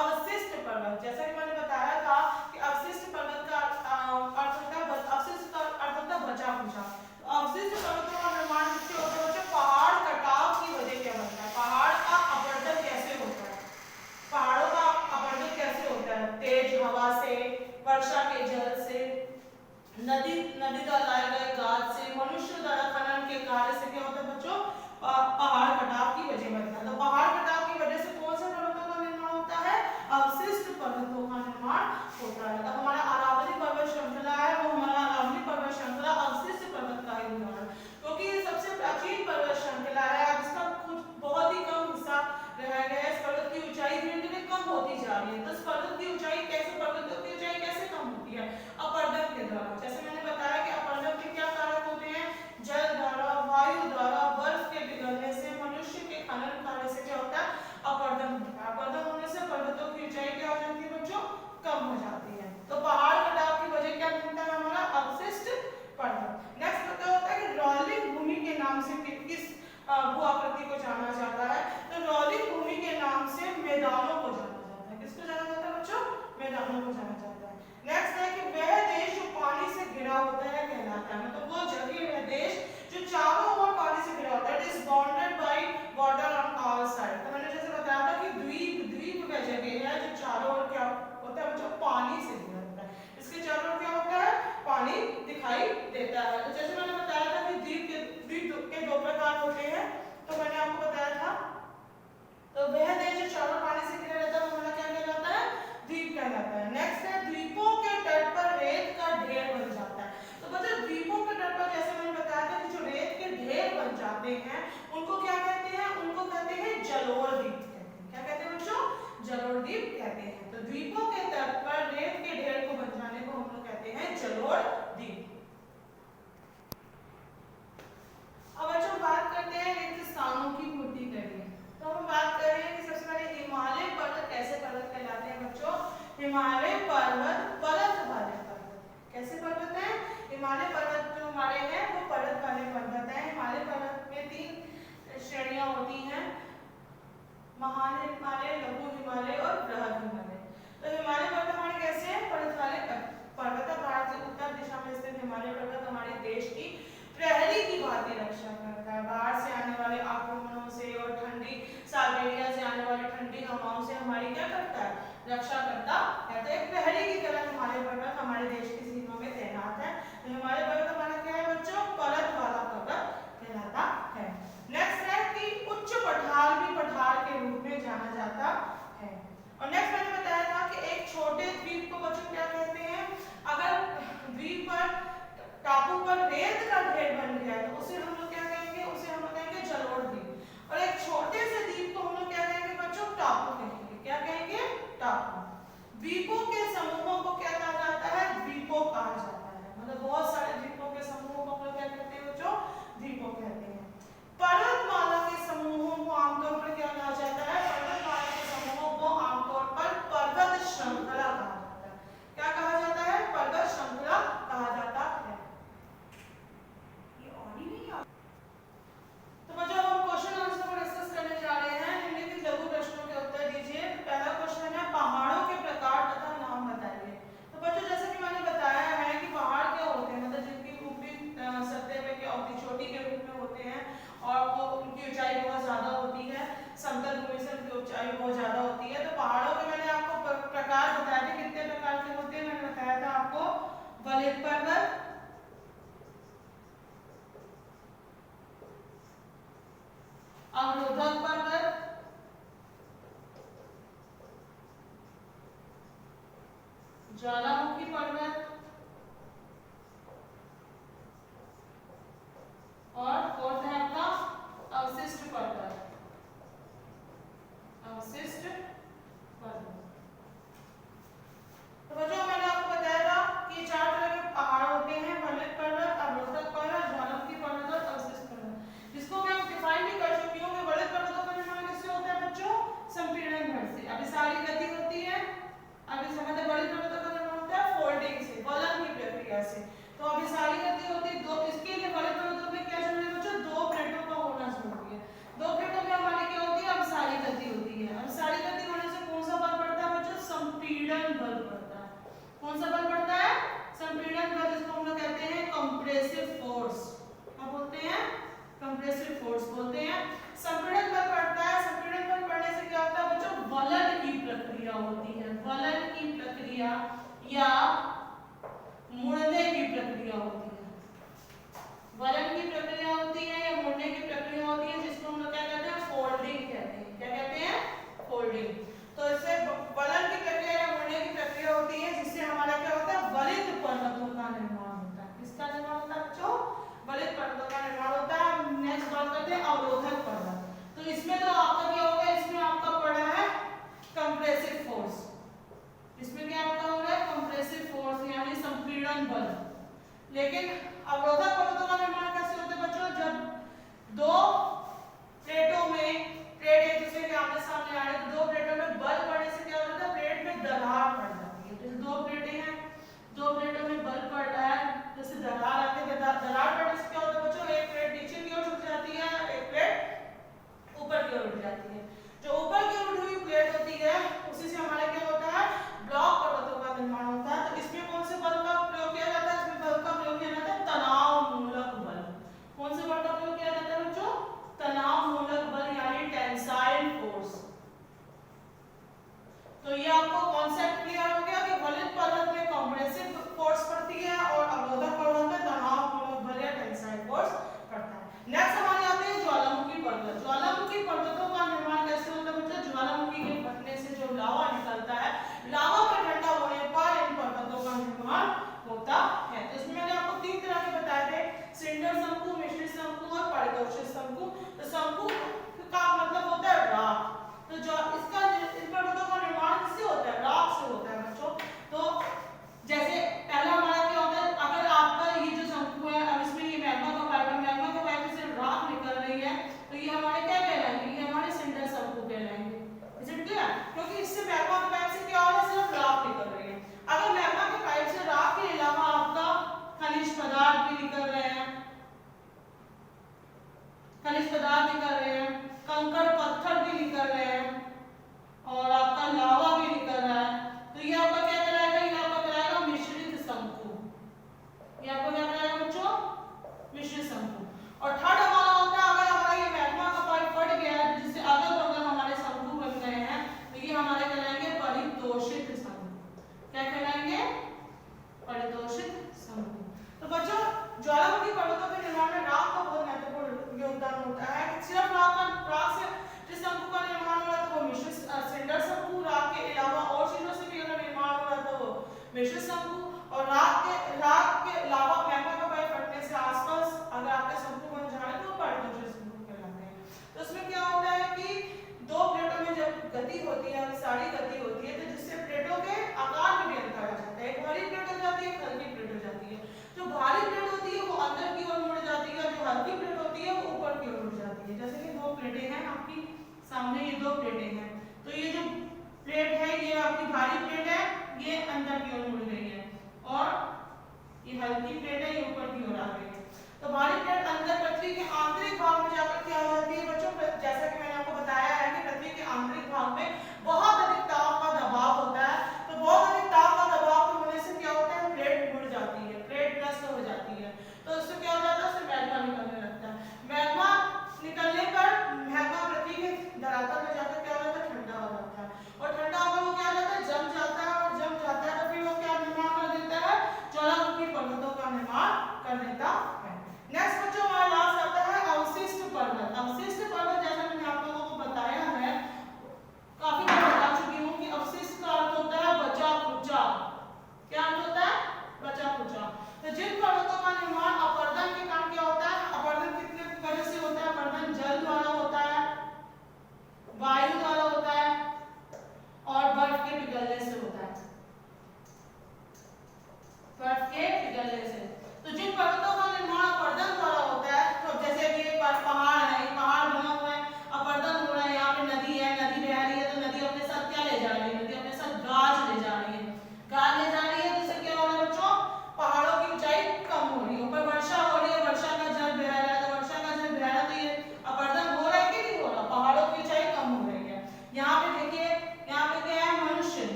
अवशिष्ट पर्वत। जैसा कि मैंने बताया था कि अवशिष्ट पर्वत का अर्थ होता है, अवशिष्ट का अर्थ होता है बचा खुचा। तो अवशिष्ट पर्वतों का निर्माण किससे होता है बच्चों? पहाड़ कटाव की वजह क्या बनता है? पहाड़ का अपवर्तन कैसे होता है? नदी द्वारा लाए गए गाद से, मनुष्य द्वारा खनन के कार्य से क्या होता है बच्चों, पहाड़ कटाव की वजह बनता है। तो पहाड़ कटाव की वजह से कौन से पर्वतों का निर्माण होता है, अवशिष्ट पर्वतों का निर्माण होता है। तो हमारा अरावली पर्वत श्रृंखला है, वो हमारा अरावली पर्वत श्रृंखला अवशिष्ट पर्वत का ही उदाहरण, क्योंकि ये सबसे प्राचीन पर्वत श्रृंखला है। अब इसका कुछ बहुत ही कम हिस्सा रह गया है। इस पर्वत की ऊंचाई धीरे धीरे कम होती जा रही है। तो इस पर्वत की ऊंचाई पर्वतों की ऊंचाई कैसे कम होती है, अपरदन के द्वारा। जैसे मैंने बताया कि अपरदन के क्या कारक होते हैं, जल द्वारा, वायु द्वारा, बर्फ के पिघलने से, मनुष्य के खनन कार्य से क्या होता है, अपरदन होता है। अपरदन होने से पर्वतों की ऊंचाई क्या हो जाती है बच्चों, कम हो जाती है। तो पहाड़ कटाव की वजह क्या बनता है हमारा, अवशिष्ट पर्वत। नेक्स्ट पता होता है कि रॉलिंग भूमि के नाम से किस भू आकृति को जाना जाता है, तो रॉलिंग भूमि के नाम से मैदानों को जाना जाता है। किसको जाना जाता है बच्चों, मैदानों को जाना जाता है। नेक्स्ट है कि वह देश जो पानी से घिरा होता है कहलाता है, मतलब वो जगह, वह देश जो चारों ओर पानी से घिरा होता है, it is bounded by water on all side. तो मैंने जैसे बताया था कि द्वीप वह जगह है जो चारों ओर क्या होता है बच्चों, पानी से घिरा होता है। इसके चारों ओर क्या होता है, पानी दिखाई देता है। तो जैसे मैंने बताया था कि द्वीप के दो प्रकार होते हैं, तो मैंने आपको बताया था, तो वह देश जो चारों पानी से घिरा रहता है वो क्या कहलाता है, द्वीप कहलाता है। नेक्स्ट है द्वीपों के तट पर रेत का ढेर बन जाता है। तो बच्चों द्वीपों के तट पर जैसे मैंने बताया था कि जो रेत के ढेर बन जाते हैं उनको क्या कहते हैं, उनको कहते हैं जलोढ़ द्वीप कहते हैं। क्या कहते हैं बच्चों, जलोढ़ द्वीप कहते हैं। तो द्वीपों के तट पर रेत के ढेर को बन जाने को हम लोग कहते हैं जलोढ़ द्वीप। अब बच्चों बात करते हैं रिक्त स्थानों की पूर्ति के लिए। तो हम बात कर रहे हैं कि सबसे पहले हिमालय पर्वत कैसे पर्वत कहलाते हैं बच्चों, हिमालय पर्वत परत वाले पर्वत। कैसे पर्वत हैं, हिमालय पर्वत जो हमारे हैं वो परत वाले पर्वत हैं। हिमालय पर्वत में 3 श्रेणियां होती हैं, महान हिमालय, लघु हिमालय और बृहद हिमालय। तो हिमालय पर्वत हमारे कैसे हैं, परत वाले पर्वत है। भारत से उत्तर दिशा में स्थित हिमालय पर्वत हमारे देश की प्रहरी की भांति रक्षा करता है। बाहर से आने वाले आक्रमणों से और ठंडी साइबेरिया से आने वाली ठंडी हवाओं से हमारी क्या करता है, रक्षा करता है। तो एक प्रहरी की तरह हिमालय पर्वत हमारे देश की सीमा में तैनात है। तो हिमालय पर्वत हमारा क्या है बच्चों, परत वाला पर्वत कहलाता है। नेक्स्ट है कि उच्च पठार भी पठार के रूप में जाना जाता है। और नेक्स्ट मैंने बताया था कि एक छोटे द्वीप को बच्चों क्या कहते हैं, अगर द्वीप पर, टापू पर रेत का ढेर बन गया तो उसे हम लोग क्या कहेंगे, उसे हम लोग कहेंगे जलोढ़ द्वीप। और एक छोटे से द्वीप को हम लोग क्या कहेंगे बच्चों, टापू कहेंगे। क्या कहेंगे, टापू। द्वीपों के समूहों को क्या कहा जाता है, द्वीपों कहा जाता है। मतलब बहुत सारे द्वीपों के समूहों को हम लोग क्या कहते हैं बच्चों, द्वीपों कहते हैं। पर्वतमाला के समूहों को आमतौर पर क्या कहा जाता है, पर्वतमाला के समूहों को आमतौर पर पर्वत श्रृंखला कहा जाता है। क्या कहा जाता है, पर्वत श्रृंखला कहा जाता है। तो बच्चों हम क्वेश्चन आंसर को डिस्कस करने जा रहे हैं। निम्नलिखित लघु प्रश्नों के उत्तर दीजिए। पहला क्वेश्चन है पहाड़ों के प्रकार तथा नाम बताइए। तो बच्चों जैसे कि मैंने बताया है कि पहाड़ क्या होते हैं, मतलब जिनकी ऊपरी सतह पे क्या होती है, चोटी के रूप में होते हैं और वो उनकी ऊंचाई बहुत ज्यादा होती है, समतल भूमि से उनकी ऊंचाई बहुत ज्यादा होती है। तो पहाड़ों के मैंने आपको प्रकार बताए थे, कितने प्रकार के होते हैं, मैंने बताया था आपको, वलित पर्वत, अवरोधक पर्वत, ज्वालामुखी पर्वत और फोर्थ है आपका अवशिष्ट पर्वत। अवशिष्ट पर्वत। तो बच्चों मैंने आपको बताया था कि 4 तरह के पहाड़ होते हैं, वलित पर्वत, अवरोधक पर्वत, ज्वालामुखी पर्वत और अवशिष्ट पर्वत, जिसको मैं डिफाइन भी कर चुकी हूँ कि वलित पर्वतों का निर्माण किससे होता है बच्चों, संपीड़न बल से। अभिसारी गति होती है, अभी समझते वलित पर्वतों का निर्माण होता है फोल्डिंग से, गलन की प्रक्रिया से। तो अभिसारी गति होती है दो, इसके लिए वलित पर्वतों में क्या जरूरी है बच्चों, 2 प्लेटों का होना जरूरी है। 2 प्लेटों में हमारी क्या होती है, अभिसारी गति होती है। अभिसारी गति होने से कौन सा बल पड़ता है बच्चों, संपीड़न बल पड़ता है। कौन सा बल पड़ता है, संपीड़न बल, जिसको हम लोग कहते हैं कंप्रेसिव फोर्स। क्या बोलते हैं, कंप्रेसिव फोर्स बोलते हैं। संपीड़न बल पड़ता है, संपीड़न बल पड़ने से क्या होता है बच्चों, वलन की प्रक्रिया होती है। वलन की प्रक्रिया या मुड़ने की प्रक्रिया होती है। वलन की प्रक्रिया होती है या मुड़ने की प्रक्रिया होती है, जिसको हम लोग क्या कहते हैं, फोल्डिंग कहते हैं। क्या कहते हैं, फोल्डिंग। तो इससे वलन की प्रक्रिया या मुड़ने की प्रक्रिया होती है, जिससे हमारा क्या होता है, वलित परतों का निर्माण होता है। किसका निर्माण होता है बच्चों, वलित परतों का निर्माण होता है। नेक्स्ट बात करते हैं अवरोधक परत। तो इसमें तो आपका क्या होगा, इसमें आपका पढ़ा है कंप्रेसिव फोर्स। इसमें क्या आपका हो रहा है, कंप्रेसिव फोर्स यानी संपीड़न बल। लेकिन अवरोधक परतों का निर्माण कैसे होता है बच्चों, जब दो प्लेटों में, प्लेट एक दूसरे के आमने सामने आ रहे हैं, तो दो प्लेटों में बल पड़ने से क्या होता है, प्लेट में दरार पड़ जाती है। जैसे दो प्लेटें हैं, दो प्लेटों में बल पड़ रहा है, जैसे दरार आती है, दरार पड़ने से क्या होता है बच्चों, एक प्लेट नीचे की ओर झुक जाती है, एक प्लेट ऊपर की ओर उठ जाती है। जो ऊपर की ओर उठी हुई प्लेट होती है, उसी से हमारा क्या होता है, ब्लॉक परतों का निर्माण होता है। तो इसमें कौन से बल का प्रयोग किया जाता है, इसमें बल का प्रयोग किया जाता है तनाव मूलक बल। कौन से बल का प्रयोग किया जाता है बच्चों, तनाव मूलक बल यानी टेंसाइल फोर्स। तो ये आपको कॉन्सेप्ट क्लियर हो गया कि वलित परत में कंप्रेसिव फोर्स पड़ती है और अवरोधक परत में तनाव मूलक बल या टेंसाइल फोर्स पड़ता है। नेक्स्ट हमारे आते हैं ज्वालामुखी परत। ज्वालामुखी परतों का निर्माण कैसे होता है बच्चों, ज्वालामुखी के फटने से जो लावा निकलता है, लावा का ठंडा होने पर इन परतों का निर्माण होता है। तो इसमें मैंने आपको तीन तरह के बताए थे, सिंडर शंकु, मिश्रित शंकु और पारितोषिक शंकु। तो शंकु का मतलब होता है राख। तो जो इसका इन परतों का निर्माण किससे होता है, राख से होता है बच्चों। तो जैसे पहला हमारा क्या होता है, अगर आपका ये जो शंकु है, अब इसमें ये मैग्मा का पाइप है, मैग्मा के पाइप से राख निकल रही है, तो ये हमारे क्या कहलाएंगे, ये हमारे सिंडर शंकु कहलाएंगे। इज इट क्लियर, क्योंकि इससे मैग्मा के पाइप से क्या हो रहा है, सिर्फ राख निकल रही है। अगर मैग्मा के पाइप से राख के अलावा आपका खनिज पदार्थ भी निकल रहे हैं, खनिज पदार्थ निकल रहे हैं, कंकड़ पत्थर भी निकल रहे हैं और आपका लावा भी निकल रहा है, तो ये आपका क्या कहलाएगा, ये आपका कहलाएगा मिश्रित शंकु। ये आपको क्या कहलाएगा बच्चों, मिश्रित शंकु। और थर्ड हमारा होता है, अगर हमारा ये मैग्मा का पाइप फट गया है, जिससे अगल बगल हमारे शंकु बन गए हैं, तो ये हमारे कहलाएंगे परितोषित शंकु। क्या कहलाएंगे, परितोषित शंकु। तो बच्चों ज्वालामुखी पर्वतों के निर्माण में राख का बहुत महत्वपूर्ण योगदान होता है। सिर्फ राख से जिस शंकु का निर्माण हो रहा है तो वो मिश्रित सिंडर शंकु, राख के अलावा और चीजों से भी अगर निर्माण हो रहा है तो वो मिश्रित शंकु, और राख के अलावा मैग्मा का पाइप फटने से आसपास अगर आपके शंकु बन जाए तो परितोषित शंकु कहलाते हैं। तो इसमें क्या होता है कि दो प्लेटों में जब गति होती है, सारी गति होती है, तो जिससे प्लेटों के आकार में भी अंतर आ जाता है। एक भारी प्लेट हो जाती है, एक हल्की प्लेट हो जाती है। जो भारी प्लेट होती है वो अंदर की ओर मुड़ जाती है, जो हल्की प्लेट होती है वो ऊपर की ओर मुड़ जाती है। जैसे कि दो प्लेटें हैं आपकी सामने, ये दो प्लेटें हैं, तो ये जो प्लेट है ये आपकी भारी प्लेट है, ये अंदर की ओर मुड़ गई है, और ये हल्की प्लेट है, ये ऊपर की ओर आ गई है। तो भारी प्लेट अंदर पृथ्वी के आंतरिक भाग में जाकर क्या हो जाती है बच्चों, जैसा कि मैंने आपको बताया है कि पृथ्वी के आंतरिक भाग में बहुत अधिक ताप का दबाव होता है। तो बहुत अधिक ताप का दबाव के होने से क्या होता है, प्लेट मुड़ जाती है, प्लेट नष्ट हो जाती है। तो इससे क्या हो जाता है, उससे मैग्मा निकलने लगता है। मैग्मा निकलने पर मैग्मा पृथ्वी के धरातल में जाकर क्या हो जाता है, ठंडा हो जाता है, और ठंडा होकर वो क्या हो जाता है, जम जाता है, और जम जाता है तो फिर वो क्या निर्माण कर देता है, ज्वालामुखी पर्वतों का निर्माण कर देता है। नेक्स्ट बच्चों हमारा लास्ट आता है अवशिष्ट पर्वत। अवशिष्ट पर्वत जैसा मैंने आप लोगों को बताया है, काफी बार बता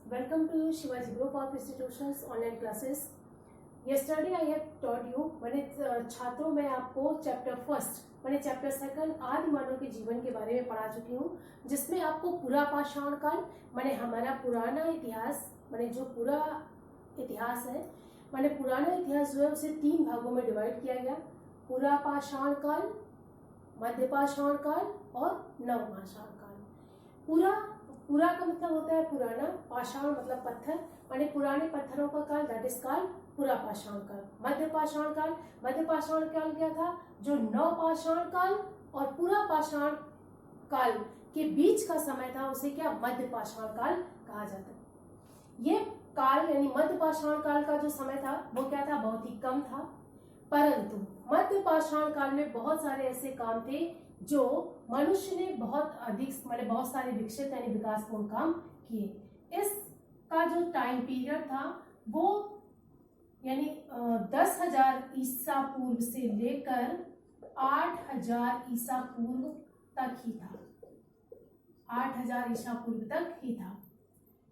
Welcome to Shivaji Group of Institutions online classes. Yesterday I have taught you मैंने छात्रों में आपको चैप्टर फर्स्ट मैंने चैप्टर सेकंड आदि मानव के जीवन के बारे में पढ़ा चुकी हूँ, जिसमें आपको पूरा पाषाण काल मैंने हमारा पुराना इतिहास मैंने जो पूरा इतिहास है मैंने पुराना इतिहास जो है उसे 3 भागों में डिवाइड किया गया। पूरा पाषाण काल, मध्य पाषाण काल और नव पाषाण काल। पूरा का मतलब होता है पुराना, पाषाण मतलब पत्थर, माने पुराने पत्थरों का काल, दैट इज काल पूरा पाषाण काल। मध्य पाषाण काल क्या था? जो नव पाषाण काल और पूरा पाषाण काल के बीच का समय था उसे क्या मध्य पाषाण काल कहा जाता है। ये काल यानी मध्य पाषाण काल का जो समय था वो क्या था? बहुत ही कम था, परंतु मध्य पाषाण काल में बहुत सारे ऐसे काम थे जो मनुष्य ने बहुत अधिक मतलब बहुत सारे विकसित यानी विकासपूर्ण काम किए। इसका जो टाइम पीरियड था वो यानी 10,000 ईसा पूर्व से लेकर 8,000 ईसा पूर्व तक ही था। 8,000 ईसा पूर्व तक ही था।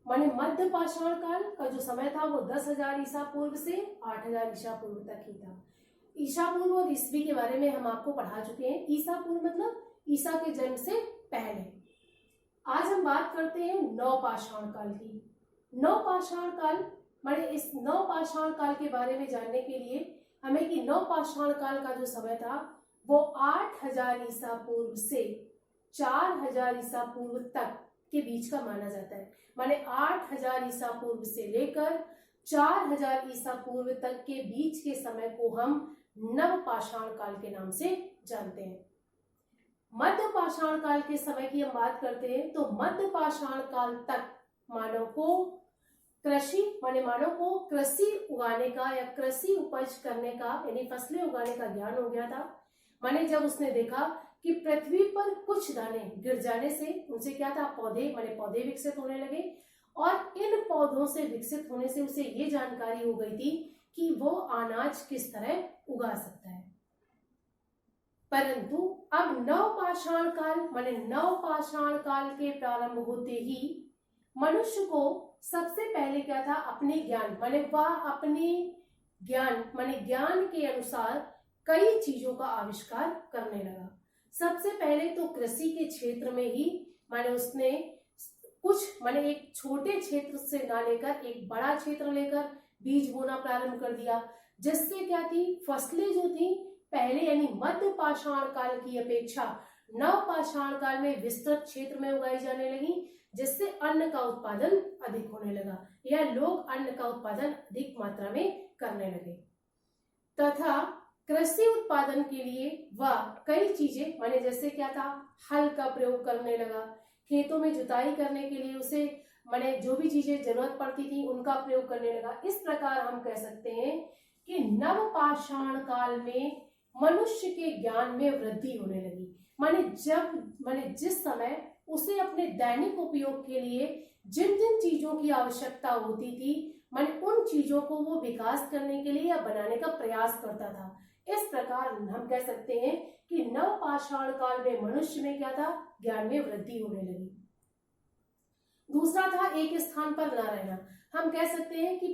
माने मध्य पाषाण काल का जो समय था वो 10,000 ईसा पूर्व से 8,000 ईसा पूर्व तक ही था। ईसा पूर्व और ईस्वी के बारे में हम आपको पढ़ा चुके हैं। ईसा पूर्व मतलब ईसा के जन्म से पहले। आज हम बात करते हैं नव पाषाण काल की। नव पाषाण काल माने इस नव पाषाण काल के बारे में जानने के लिए हमें कि नव पाषाण काल का जो समय था वो 8,000 ईसा पूर्व से 4,000 ईसा पूर्व तक के बीच का माना जाता है। माने 8,000 ईसा पूर्व से लेकर 4,000 ईसा पूर्व तक के बीच के समय को हम नव पाषाण काल के नाम से जानते हैं। मध्य पाषाण काल के समय की हम बात करते हैं तो मध्य पाषाण काल तक मानव को कृषि उगाने का या कृषि उपज करने का यानी फसलें उगाने का ज्ञान हो गया था। माने जब उसने देखा कि पृथ्वी पर कुछ दाने गिर जाने से उनसे क्या था? पौधे विकसित होने लगे और इन पौधों से विकसित होने से उसे ये जानकारी हो गई थी कि वो अनाज किस तरह उगा सकता है। परंतु अब नव पाषाण काल के प्रारंभ होते ही मनुष्य को सबसे पहले क्या था? अपने ज्ञान ज्ञान के अनुसार कई चीजों का आविष्कार करने लगा। सबसे पहले तो कृषि के क्षेत्र में ही उसने एक छोटे क्षेत्र से ना लेकर एक बड़ा क्षेत्र लेकर बीज बोना प्रारंभ कर दिया, जिससे क्या थी? फसलें जो थी पहले यानी मध्य पाषाण काल की अपेक्षा नव पाषाण काल में विस्तृत क्षेत्र में उगाई जाने लगी, जिससे अन्न का उत्पादन अधिक होने लगा या लोग अन्न का उत्पादन अधिक मात्रा में करने लगे। तथा कृषि उत्पादन के लिए वह कई चीजें जैसे क्या था? हल का प्रयोग करने लगा। खेतों में जुताई करने के लिए उसे जो भी चीजें जरूरत पड़ती थी उनका प्रयोग करने लगा। इस प्रकार हम कह सकते हैं कि नव पाषाण काल में मनुष्य के ज्ञान में वृद्धि होने लगी। जिस समय उसे अपने दैनिक उपयोग के लिए जिन जिन चीजों की आवश्यकता होती थी उन चीजों को वो विकास करने के लिए या बनाने का प्रयास करता था। इस प्रकार हम कह सकते हैं कि नव पाषाण काल में मनुष्य में क्या था? ज्ञान में वृद्धि होने लगी। दूसरा था एक स्थान पर न रहना। हम कह सकते हैं कि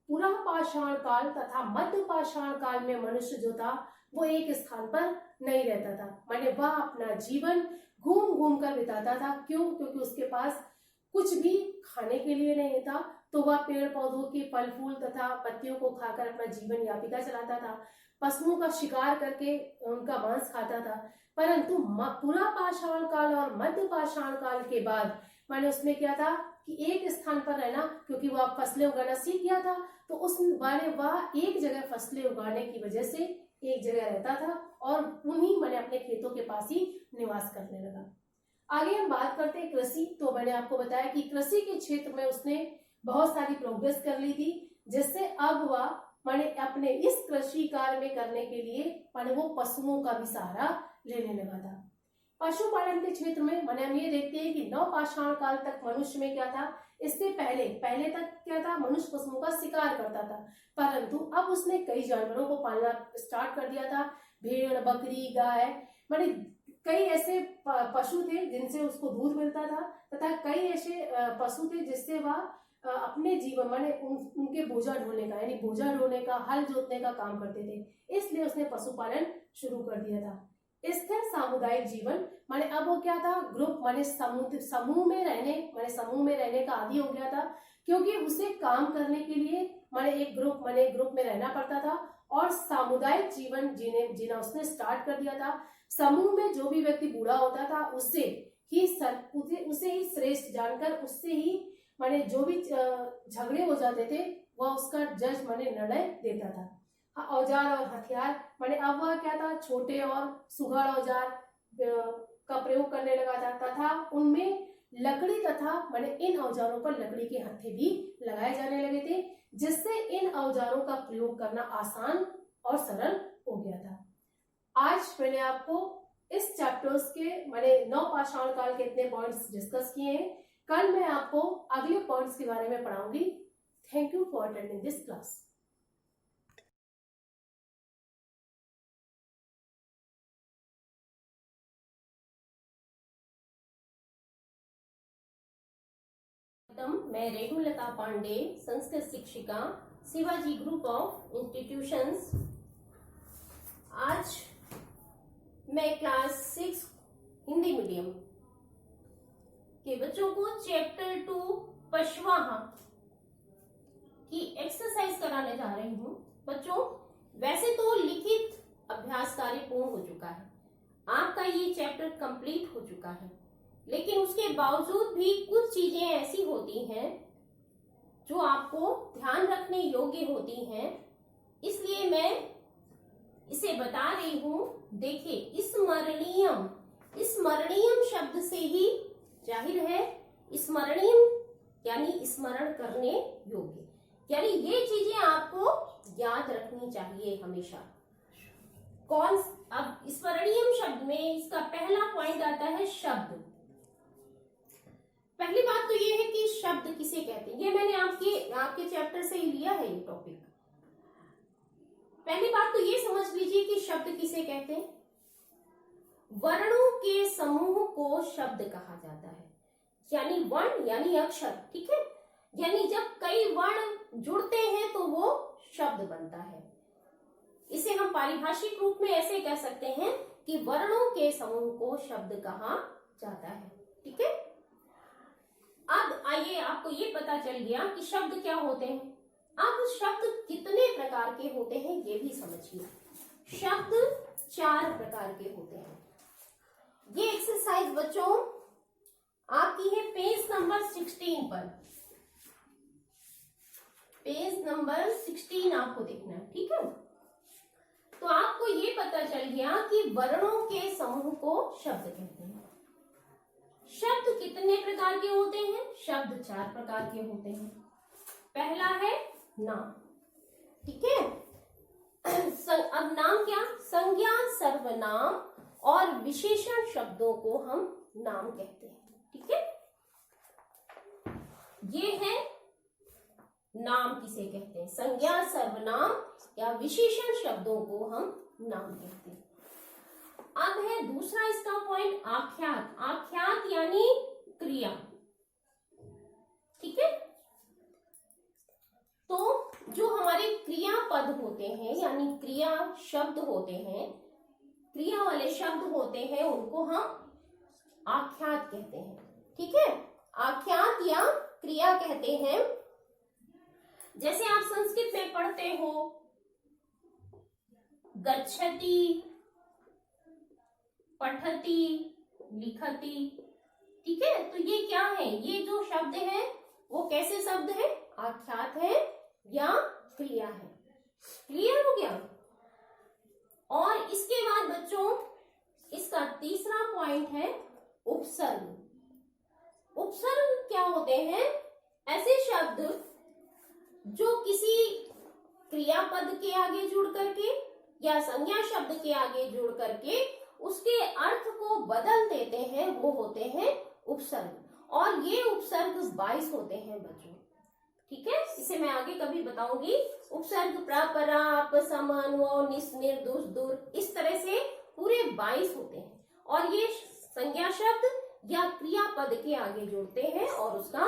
पूरा पाषाण काल तथा मध्य पाषाण काल में मनुष्य जो था वो एक स्थान पर नहीं रहता था। वह अपना जीवन घूम घूम कर बिताता था। क्यों? क्योंकि उसके पास कुछ भी खाने के लिए नहीं था, तो वह पेड़ पौधों के फल फूल तथा पत्तियों को खाकर अपना जीवन यापिका चलाता था। पशुओं का शिकार करके उनका मांस खाता था। परंतु पूरा पाषाण काल और मध्य पाषाण काल के बाद उसमें क्या था कि एक स्थान पर रहना, क्योंकि वह फसलें उगाना सीख गया था, तो वह एक जगह फसलें उगाने की वजह से एक जगह रहता था और उन्हीं अपने खेतों के पास ही निवास करने लगा। आगे हम बात करते हैं कृषि। तो मैंने आपको बताया कि कृषि के क्षेत्र में उसने बहुत सारी प्रोग्रेस कर ली थी, जिससे अब वह अपने इस कृषि कार्य में करने के लिए वो पशुओं का भी सहारा लेने लगा था। पशुपालन के क्षेत्र में हम ये देखते हैं कि नव पाषाण काल तक मनुष्य में क्या था? इससे पहले तक क्या था? मनुष्य पशुओं का शिकार करता था, परंतु अब उसने कई जानवरों को पालना स्टार्ट कर दिया था। भेड़, बकरी, गाय कई ऐसे पशु थे जिनसे उसको दूध मिलता था, तथा कई ऐसे पशु थे जिससे वह अपने जीवन माने उनके बोझा ढोने का, यानी बोझा ढोने का, हल जोतने का काम करते थे। इसलिए उसने पशुपालन शुरू कर दिया था। स्थिर सामुदायिक जीवन माने अब वो क्या था, ग्रुप माने समूह में रहने का आदी हो गया था, क्योंकि उसे काम करने के लिए माने एक ग्रुप में रहना पड़ता था। और सामुदायिक जीवन जीना उसने स्टार्ट कर दिया था। समूह में जो भी व्यक्ति बूढ़ा होता था उसे ही श्रेष्ठ जानकर उससे ही माने जो भी झगड़े हो जाते थे वह उसका जज माने निर्णय देता था। औजार और हथियार माने अब वह क्या था, छोटे और सुघड़ औजार का प्रयोग करने लगा था, तथा उनमें लकड़ी तथा माने इन औजारों पर लकड़ी के हत्थे भी लगाए जाने लगे थे, जिससे इन औजारों का प्रयोग करना आसान और सरल हो गया था। आज मैंने आपको इस चैप्टर्स के माने 9 पाषाण काल के इतने पॉइंट्स डिस्कस किए हैं। कल मैं आपको अगले पॉइंट्स के बारे में पढ़ाऊंगी। Thank you for attending this class. मैं रेणुलता पांडे, संस्कृत शिक्षिका, शिवाजी ग्रुप ऑफ इंस्टीट्यूशंस। आज मैं क्लास 6 हिंदी मीडियम के बच्चों को चैप्टर 2 पशवाहा की एक्सरसाइज कराने जा रही हूँ। बच्चों, वैसे तो लिखित अभ्यास कार्य पूर्ण हो चुका है, आपका ये चैप्टर कंप्लीट हो चुका है, लेकिन उसके बावजूद भी कुछ चीजें ऐसी होती हैं जो आपको ध्यान रखने योग्य होती हैं, इसलिए मैं इसे बता रही हूं। देखिए, स्मरणीयम शब्द से ही जाहिर है स्मरणीयम यानी स्मरण करने योग्य, यानी ये चीजें आपको याद रखनी चाहिए हमेशा। अब स्मरणीयम शब्द में इसका पहला पॉइंट आता है शब्द। पहली बात तो ये है कि शब्द किसे कहते हैं, ये मैंने आपके चैप्टर से ही लिया है ये टॉपिक। पहली बात तो ये समझ लीजिए कि शब्द किसे कहते हैं। वर्णों के समूह को शब्द कहा जाता है, यानी वर्ण यानी अक्षर, ठीक है, यानी जब कई वर्ण जुड़ते हैं तो वो शब्द बनता है। इसे हम पारिभाषिक रूप में ऐसे कह सकते हैं कि वर्णों के समूह को शब्द कहा जाता है, ठीक है। अब आइए, आपको ये पता चल गया कि शब्द क्या होते हैं। अब शब्द कितने प्रकार के होते हैं ये भी समझिए। शब्द 4 प्रकार के होते हैं। ये एक्सरसाइज बच्चों आपकी है पेज नंबर 16 पर। पेज नंबर 16 आपको देखना है, ठीक है। तो आपको ये पता चल गया कि वर्णों के समूह को शब्द कहते हैं। शब्द कितने प्रकार के होते हैं? शब्द 4 प्रकार के होते हैं। पहला है नाम, ठीक है। अब नाम क्या? संज्ञा, सर्वनाम और विशेषण शब्दों को हम नाम कहते हैं, ठीक है। ये है नाम किसे कहते हैं, संज्ञा, सर्वनाम या विशेषण शब्दों को हम नाम कहते हैं। अब है दूसरा इसका पॉइंट आख्यात। आख्यात यानी क्रिया, ठीक है। तो जो हमारे क्रिया पद होते हैं यानी क्रिया शब्द होते हैं, क्रिया वाले शब्द होते हैं, उनको हम आख्यात कहते हैं, ठीक है। आख्यात या क्रिया कहते हैं। जैसे आप संस्कृत में पढ़ते हो गच्छति, पठति, लिखति, ठीक है। तो ये क्या है? ये जो शब्द है वो कैसे शब्द है? आख्यात है या क्रिया है। क्लियर हो गया? और इसके बाद बच्चों इसका तीसरा पॉइंट है उपसर्ग। उपसर्ग क्या होते हैं? ऐसे शब्द जो किसी क्रियापद के आगे जुड़ करके या संज्ञा शब्द के आगे जुड़ करके उसके अर्थ को बदल देते हैं, वो होते हैं उपसर्ग। और ये उपसर्ग 22 होते हैं बच्चों, ठीक है। इसे मैं आगे कभी बताऊंगी। उपसर्ग प्र, परा, अप, सम, अनुव, निस, निर, दुस, दुर, इस तरह से पूरे 22 होते हैं। और ये संज्ञा शब्द या क्रियापद के आगे जुड़ते हैं और उसका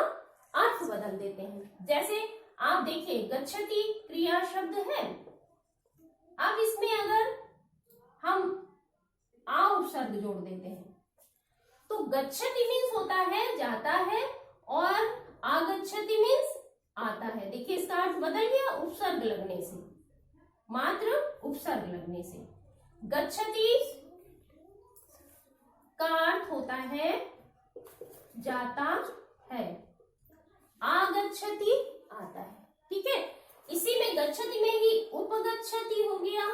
अर्थ बदल देते हैं। जैसे आप देखिए गच्छति क्रिया शब्द है, अब इसमें अगर हम आ उपसर्ग जोड़ देते हैं तो गच्छति मीन्स होता है जाता है और आगच्छति मीन्स आता है। देखिए इसका अर्थ बदल गया उपसर्ग लगने से, मात्र उपसर्ग लगने से। गच्छति का अर्थ होता है जाता है, आगच्छति आता है, ठीक है। इसी में गच्छति में ही उपगच्छति हो गया,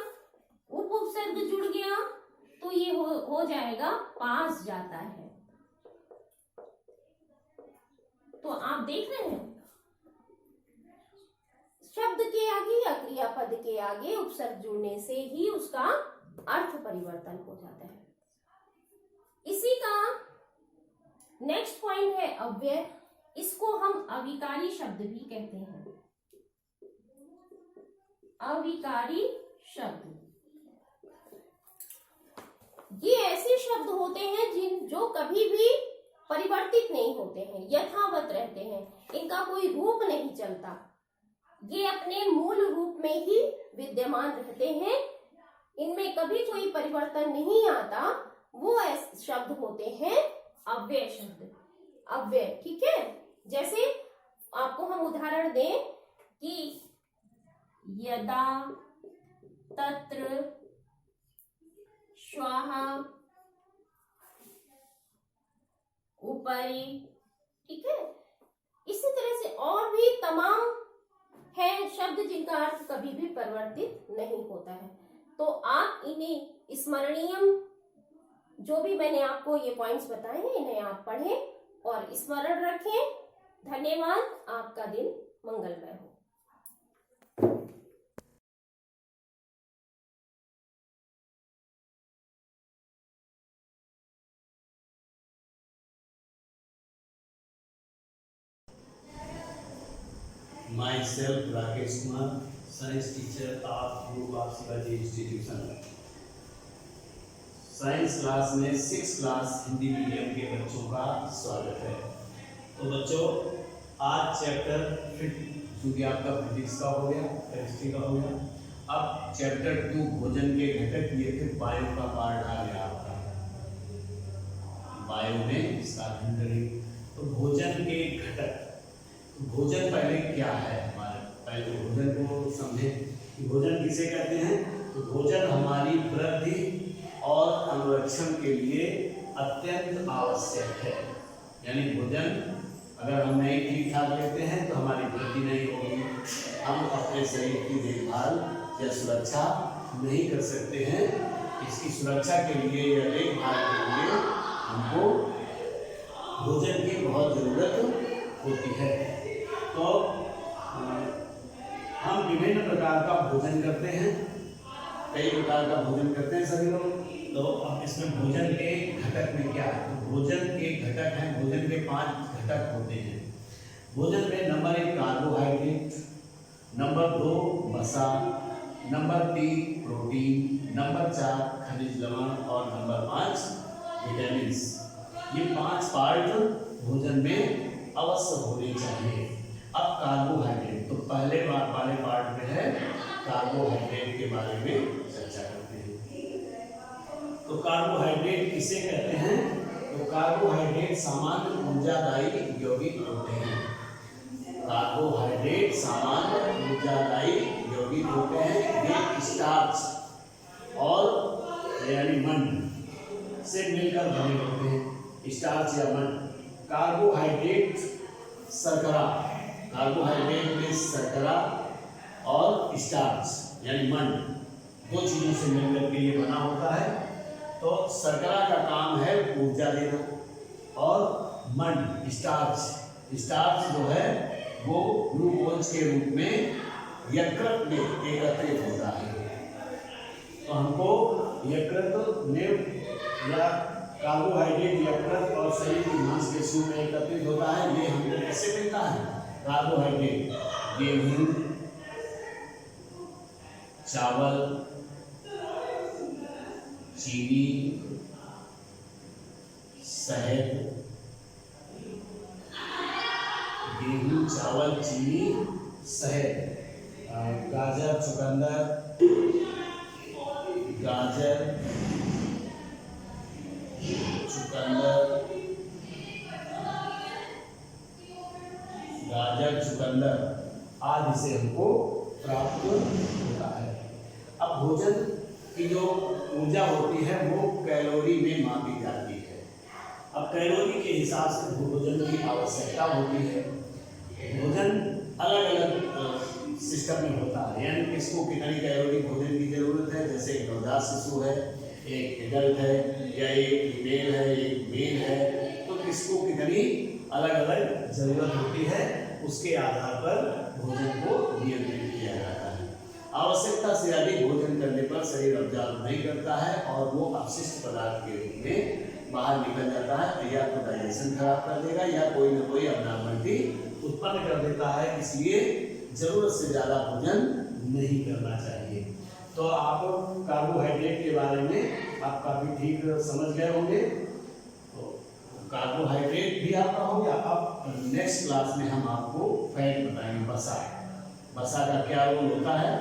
उप उपसर्ग जुड़ गया तो ये हो जाएगा पास जाता है। तो आप देख रहे हैं शब्द के आगे या क्रियापद के आगे उपसर्ग जुड़ने से ही उसका अर्थ परिवर्तन हो जाता है। इसी का नेक्स्ट पॉइंट है अव्यय। इसको हम अविकारी शब्द भी कहते हैं। अविकारी शब्द ये ऐसे शब्द होते हैं जो कभी भी परिवर्तित नहीं होते हैं, यथावत रहते हैं, इनका कोई रूप नहीं चलता, ये अपने मूल रूप में ही विद्यमान रहते हैं, इनमें कभी कोई परिवर्तन नहीं आता। वो ऐसे शब्द होते हैं अव्यय शब्द, अव्यय, ठीक है। जैसे आपको हम उदाहरण दें कि यदा, तत्र, श्वः, उपरि, ठीक है। इसी तरह से और भी तमाम है शब्द जिनका अर्थ कभी भी परिवर्तित नहीं होता है। तो आप इन्हें स्मरणीयम, जो भी मैंने आपको ये पॉइंट्स बताए हैं, इन्हें आप पढ़ें और स्मरण रखें। धन्यवाद। आपका दिन मंगलमय हो। Myself Rakesh Kumar, science teacher of Group of Shivaji Institution। Science class में 6 क्लास हिंदी मीडियम के बच्चों का स्वागत है। तो बच्चों आज चैप्टर क्योंकि आपका फिजिक्स का हो गया, केमिस्ट्री का हो गया, अब चैप्टर 2 भोजन के घटक, ये फिर बायो का पार्ट आ गया आपका। बायो में इसका अध्ययन करेंगे। तो भोजन के घटक, भोजन पहले क्या है हमारे, पहले भोजन को समझें कि भोजन किसे कहते हैं। तो भोजन हमारी वृद्धि और अनुरक्षण के लिए अत्यंत आवश्यक है। यानी भोजन अगर हम नहीं ठीक ठाक लेते हैं तो हमारी वृद्धि नहीं होगी, हम अपने शरीर की देखभाल या सुरक्षा नहीं कर सकते हैं। इसकी सुरक्षा के लिए या देखभाल के लिए हमको भोजन की बहुत ज़रूरत होती है। तो हम विभिन्न प्रकार का भोजन करते हैं, कई प्रकार का भोजन करते हैं सभी लोग। तो अब इसमें भोजन के घटक में क्या है, तो भोजन के घटक हैं, भोजन के 5 घटक होते हैं। भोजन में नंबर 1 कार्बोहाइड्रेट, नंबर 2 वसा, नंबर 3 प्रोटीन, नंबर 4 खनिज लवण और नंबर 5 विटामिन। ये 5 पार्ट भोजन में अवश्य होने चाहिए। अब कार्बोहाइड्रेट, तो पहले वाले पार्ट में है कार्बोहाइड्रेट के बारे में चर्चा करते हैं। तो कार्बोहाइड्रेट किसे कहते हैं, तो कार्बोहाइड्रेट सामान्य ऊर्जादायी यौगिक होते हैं। कार्बोहाइड्रेट सामान्य ऊर्जादायी यौगिक होते हैं। ये स्टार्च और यानी मंड से मिलकर बने होते हैं, स्टार्च या मंड। कार्बोहाइड्रेट शर्करा, कार्बोहाइड्रेट में शर्करा और स्टार्च यानी मंड, 2 चीज़ों से मिलकर के ये बना होता है। तो शर्करा का काम है ऊर्जा देना और मंड स्टार्च जो है वो ग्लूकोज के रूप में यकृत में एकत्रित होता है। तो हमको यकृत में या कार्बोहाइड्रेट यकृत और शरीर की मांसपेशियों में एकत्रित होता है। ये हमको कैसे मिलता है, कार्बोहाइड्रेट गेहूं, चावल, चीनी, शहद, गेहूं, चीनी, शहद, गाजर, चुकंदर, गाजर, चुकंदर आदि से हमको प्राप्त होता है। अब भोजन की जो ऊर्जा होती है वो कैलोरी में मापी जाती है। अब कैलोरी के हिसाब से भोजन की आवश्यकता होती है। भोजन अलग अलग सिस्टम में होता है, यानी किसको कितनी कैलोरी भोजन की जरूरत है। जैसे एक नवजात शिशु है, एक एडल्ट है, या एक फीमेल है, एक मेल है, तो किसको कितनी अलग अलग जरूरत होती है, उसके आधार पर भोजन को नियंत्रित किया जाता है। आवश्यकता से अधिक भोजन करने पर शरीर अब्जॉर्ब नहीं करता है और वो अपशिष्ट पदार्थ के रूप में बाहर निकल जाता है, या तो डाइजेशन खराब कर देगा या कोई ना कोई अबनॉर्मलिटी उत्पन्न कर देता है। इसलिए जरूरत से ज़्यादा भोजन नहीं करना चाहिए। तो आप कार्बोहाइड्रेट के बारे में आप काफ़ी ठीक समझ गए होंगे। तो कार्बोहाइड्रेट भी आपका हो गया। अब नेक्स्ट क्लास में हम आपको फैट बताएंगे। वसा का क्या रोल होता है।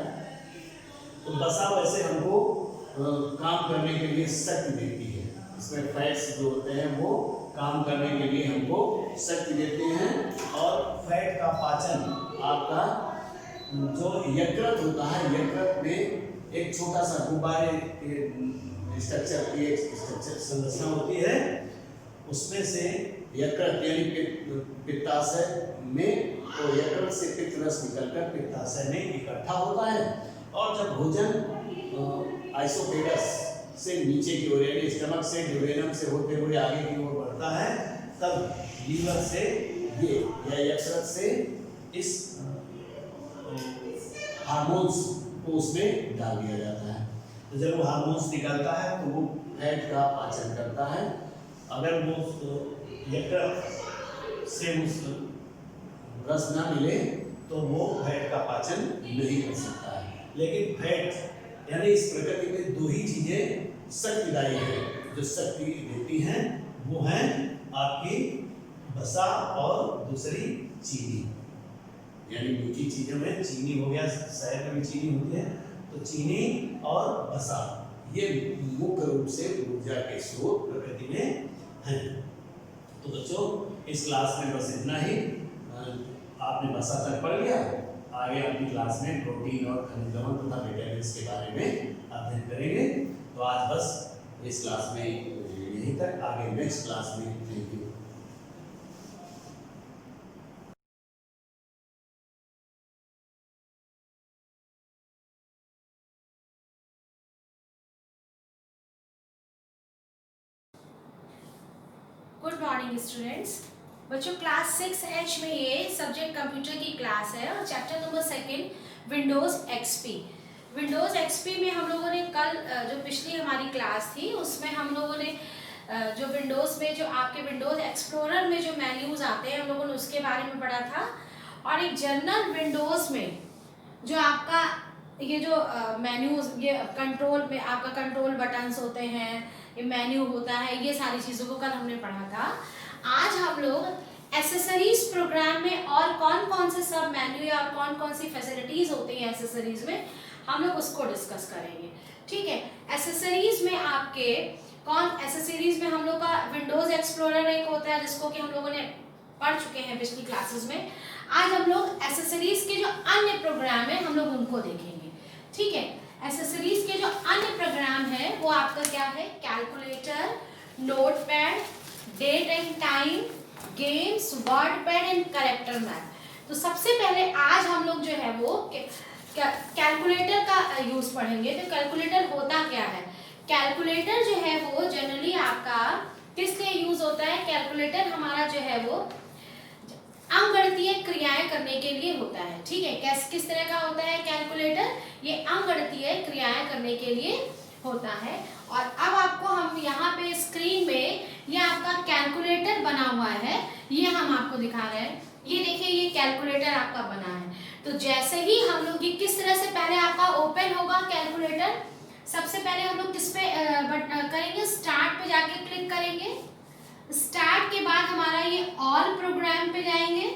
तो वसा वैसे हमको काम करने के लिए शक्ति देती है। इसमें फैट्स जो होते हैं वो काम करने के लिए हमको शक्ति देते हैं। और फैट का पाचन आपका जो यकृत होता है, यकृत में एक छोटा सा गुब्बारे स्ट्रक्चर की एक स्ट्रक्चर संरचना होती है, उसमें से यकृत यानी पित्ताशय में, तो यकृत से पित्त रस निकलकर पित्ताशय में इकट्ठा होता है। और जब भोजन आइसोफेगस से नीचे की ओर यानी स्टमक से ड्यूडेनम से होते हुए आगे की ओर बढ़ता है, तब लीवर से ये या यकृत से इस हार्मोन्स को उसमें डाल दिया जाता है। तो जब वो हार्मोन्स निकलता है तो वो फैट का पाचन करता है। अगर वो यकृत से उस रस ना मिले तो वो फैट का पाचन नहीं कर सकता है। लेकिन फैट यानी इस प्रकृति में दो ही चीजें शक्तिदायी है जो शक्ति देती हैं, वो हैं आपकी वसा और दूसरी चीनी। यानी मीठी चीजों में चीनी हो गया, शहद में भी चीनी होती है, तो चीनी और वसा ये मुख्य रूप से ऊर्जा के स्रोत प्रकृति में हैं। तो बच्चों इस क्लास में बस इतना ही। आपने वसा तक पढ़ लिया। आगे अपनी क्लास में प्रोटीन और खनिज लवण तथा विटामिन्स के बारे में अध्ययन करेंगे। तो आज बस इस क्लास में यहीं तक, आगे नेक्स्ट क्लास में। Thank you. Good morning students. बच्चों क्लास 6H में ये सब्जेक्ट कंप्यूटर की क्लास है और chapter number 2 Windows XP. Windows XP में हम लोगों ने कल जो पिछली हमारी क्लास थी उसमें हम लोगों ने जो विंडोज़ में जो आपके विंडोज़ एक्सप्लोरर में जो मेन्यूज़ आते हैं हम लोगों ने उसके बारे में पढ़ा था। और एक जनरल विंडोज़ में जो आपका ये जो मेन्यूज़, ये कंट्रोल में आपका कंट्रोल बटन्स होते हैं, ये मेन्यू होता है, ये सारी चीज़ों को कल हमने पढ़ा था। आज हम लोग एसेसरीज प्रोग्राम में और कौन कौन से सब मेन्यू या कौन कौन सी फैसिलिटीज होती हैं एसेसरीज में, हम लोग उसको डिस्कस करेंगे। ठीक है, एसेसरीज में आपके एसेसरीज में हम लोग का विंडोज एक्सप्लोरर एक होता है जिसको कि हम लोगों ने पढ़ चुके हैं पिछली क्लासेस में। आज हम लोग एसेसरीज के जो अन्य प्रोग्राम है हम लोग उनको देखेंगे। ठीक है, एसेसरीज के जो अन्य प्रोग्राम है वो आपका क्या है, calculator, notepad, date and time, games, WordPad and character map. तो सबसे पहले आज हम लोग जो है वो कैलकुलेटर का यूज पढ़ेंगे। तो कैलकुलेटर होता क्या है? कैलकुलेटर जो है वो जनरली आपका किस लिए यूज होता है? कैलकुलेटर हमारा जो है वो अंकगणितीय क्रियाएं करने के लिए होता है। ठीक है, किस तरह का होता है कैलकुलेटर? ये अंकगणितीय क्रियाएं करने के लिए होता है। और अब आपको हम यहाँ पे स्क्रीन में ये आपका कैलकुलेटर बना हुआ है, ये हम आपको दिखा रहे हैं। ये देखिए, ये कैलकुलेटर आपका बना है। तो जैसे ही हम लोग ये किस तरह से पहले आपका ओपन होगा कैलकुलेटर, सबसे पहले हम लोग किस पे करेंगे, स्टार्ट पे जाके क्लिक करेंगे। स्टार्ट के बाद हमारा ये ऑल प्रोग्राम पे जाएंगे।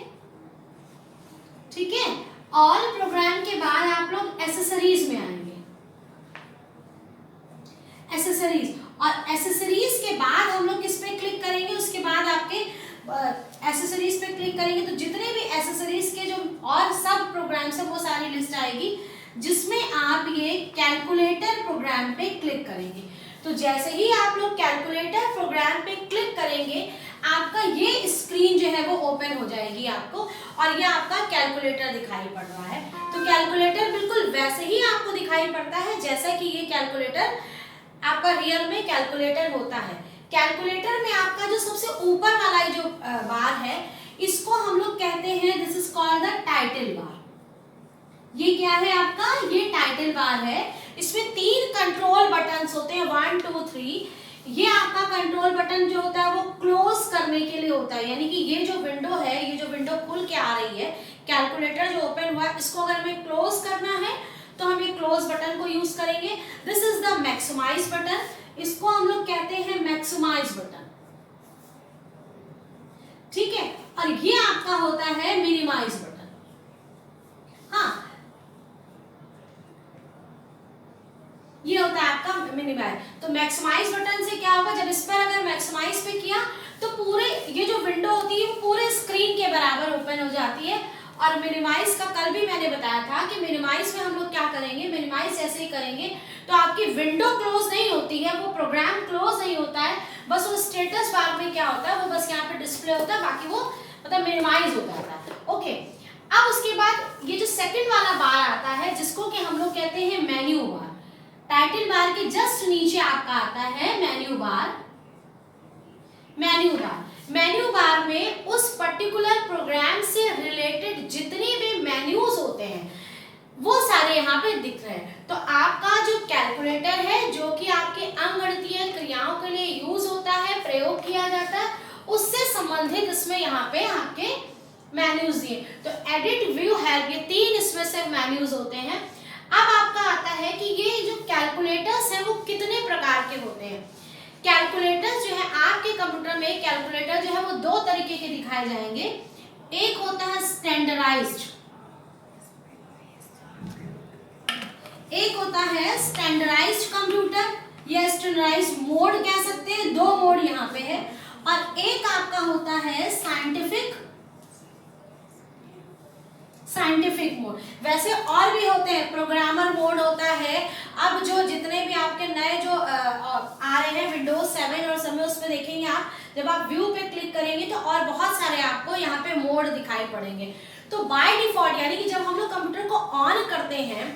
ठीक है, ऑल प्रोग्राम के बाद आप लोग एसेसरीज में आएंगे, एसेसरीज, और एसेसरीज के बाद हम लोग किस पे क्लिक करेंगे, उसके बाद आपके एसेसरीज पे क्लिक करेंगे तो जितने भी एसेसरीज के जो और सब प्रोग्राम्स है वो सारी लिस्ट आएगी, जिसमें आप ये कैलकुलेटर प्रोग्राम पे क्लिक करेंगे। तो जैसे ही आप लोग कैलकुलेटर प्रोग्राम पे क्लिक करेंगे आपका ये स्क्रीन जो है वो ओपन हो जाएगी आपको, और ये आपका कैलकुलेटर दिखाई पड़ रहा है। तो कैलकुलेटर बिल्कुल वैसे ही आपको दिखाई पड़ता है जैसा कि ये कैलकुलेटर आपका रियल में कैलकुलेटर होता है। कैलकुलेटर में आपका जो सबसे ऊपर वाला जो बार है इसको हम लोग कहते हैं, this is called the title bar. ये क्या है आपका, ये टाइटल बार है। इसमें 3 कंट्रोल बटन्स होते हैं, 1 2 3। ये आपका कंट्रोल बटन जो होता है वो क्लोज करने के लिए होता है, यानी कि ये जो विंडो है, ये जो विंडो खुल के आ रही है, कैलकुलेटर जो ओपन हुआ है, इसको अगर हमें क्लोज करना है तो हम ये क्लोज बटन को यूज करेंगे। This is the maximise button, इसको हम लोग कहते हैं मैक्सिमाइज बटन, ठीक है। और ये आपका होता है मिनिमाइज बटन। हाँ, ये होता है आपका मिनिमाइज। तो मैक्सिमाइज बटन से क्या होगा, जब इस पर अगर मैक्सिमाइज पे किया तो पूरे ये जो विंडो होती है वो पूरे स्क्रीन के बराबर ओपन हो जाती है। और मिनिमाइज का कल भी मैंने बताया था कि मिनिमाइज में हम लोग क्या करेंगे, मिनिमाइज ऐसे ही करेंगे तो आपकी विंडो क्लोज नहीं होती है, वो प्रोग्राम क्लोज नहीं होता है, बस वो स्टेटस बार में क्या होता है वो बस यहाँ पे डिस्प्ले होता है, बाकी वो मतलब मिनिमाइज हो जाता है। ओके, अब उसके बाद ये जो सेकंड वाला बार आता है जिसको कि हम लोग कहते हैं मेन्यू बार। टाइटल बार के जस्ट नीचे आपका आता है menu bar. Menu bar, menu bar में उस पर्टिकुलर प्रोग्राम से रिलेटेड जितने भी मेन्यूज होते हैं वो सारे यहाँ पे दिख रहे हैं। तो आपका जो कैलकुलेटर है जो कि आपके अंकगणितीय क्रियाओं के लिए यूज होता है, प्रयोग किया जाता है, उससे संबंधित इसमें यहाँ पे आपके मेन्यूज दिए। तो एडिट, व्यू, हेल्प, ये 3 इसमें से मेन्यूज होते हैं। अब आपका आता है कि ये जो कैलकुलेटर्स हैं वो कितने प्रकार के होते हैं। कैलकुलेटर्स जो है आपके कंप्यूटर में, कैलकुलेटर जो है वो 2 तरीके के दिखाए जाएंगे। एक होता है स्टैंडर्डाइज्ड, एक होता है स्टैंडर्डाइज्ड कंप्यूटर या स्टैंडर्डाइज्ड मोड कह सकते हैं, 2 मोड यहाँ पे है। और एक आपका होता है साइंटिफिक मोड। वैसे और भी होते हैं, प्रोग्रामर मोड होता है। अब जो जितने भी आपके नए जो आ रहे हैं विंडोज 7 और सब में, उसमें देखेंगे आप जब आप व्यू पे क्लिक करेंगे तो और बहुत सारे आपको यहाँ पे मोड दिखाई पड़ेंगे। तो बाय डिफॉल्ट यानी कि जब हम लोग कंप्यूटर को ऑन करते हैं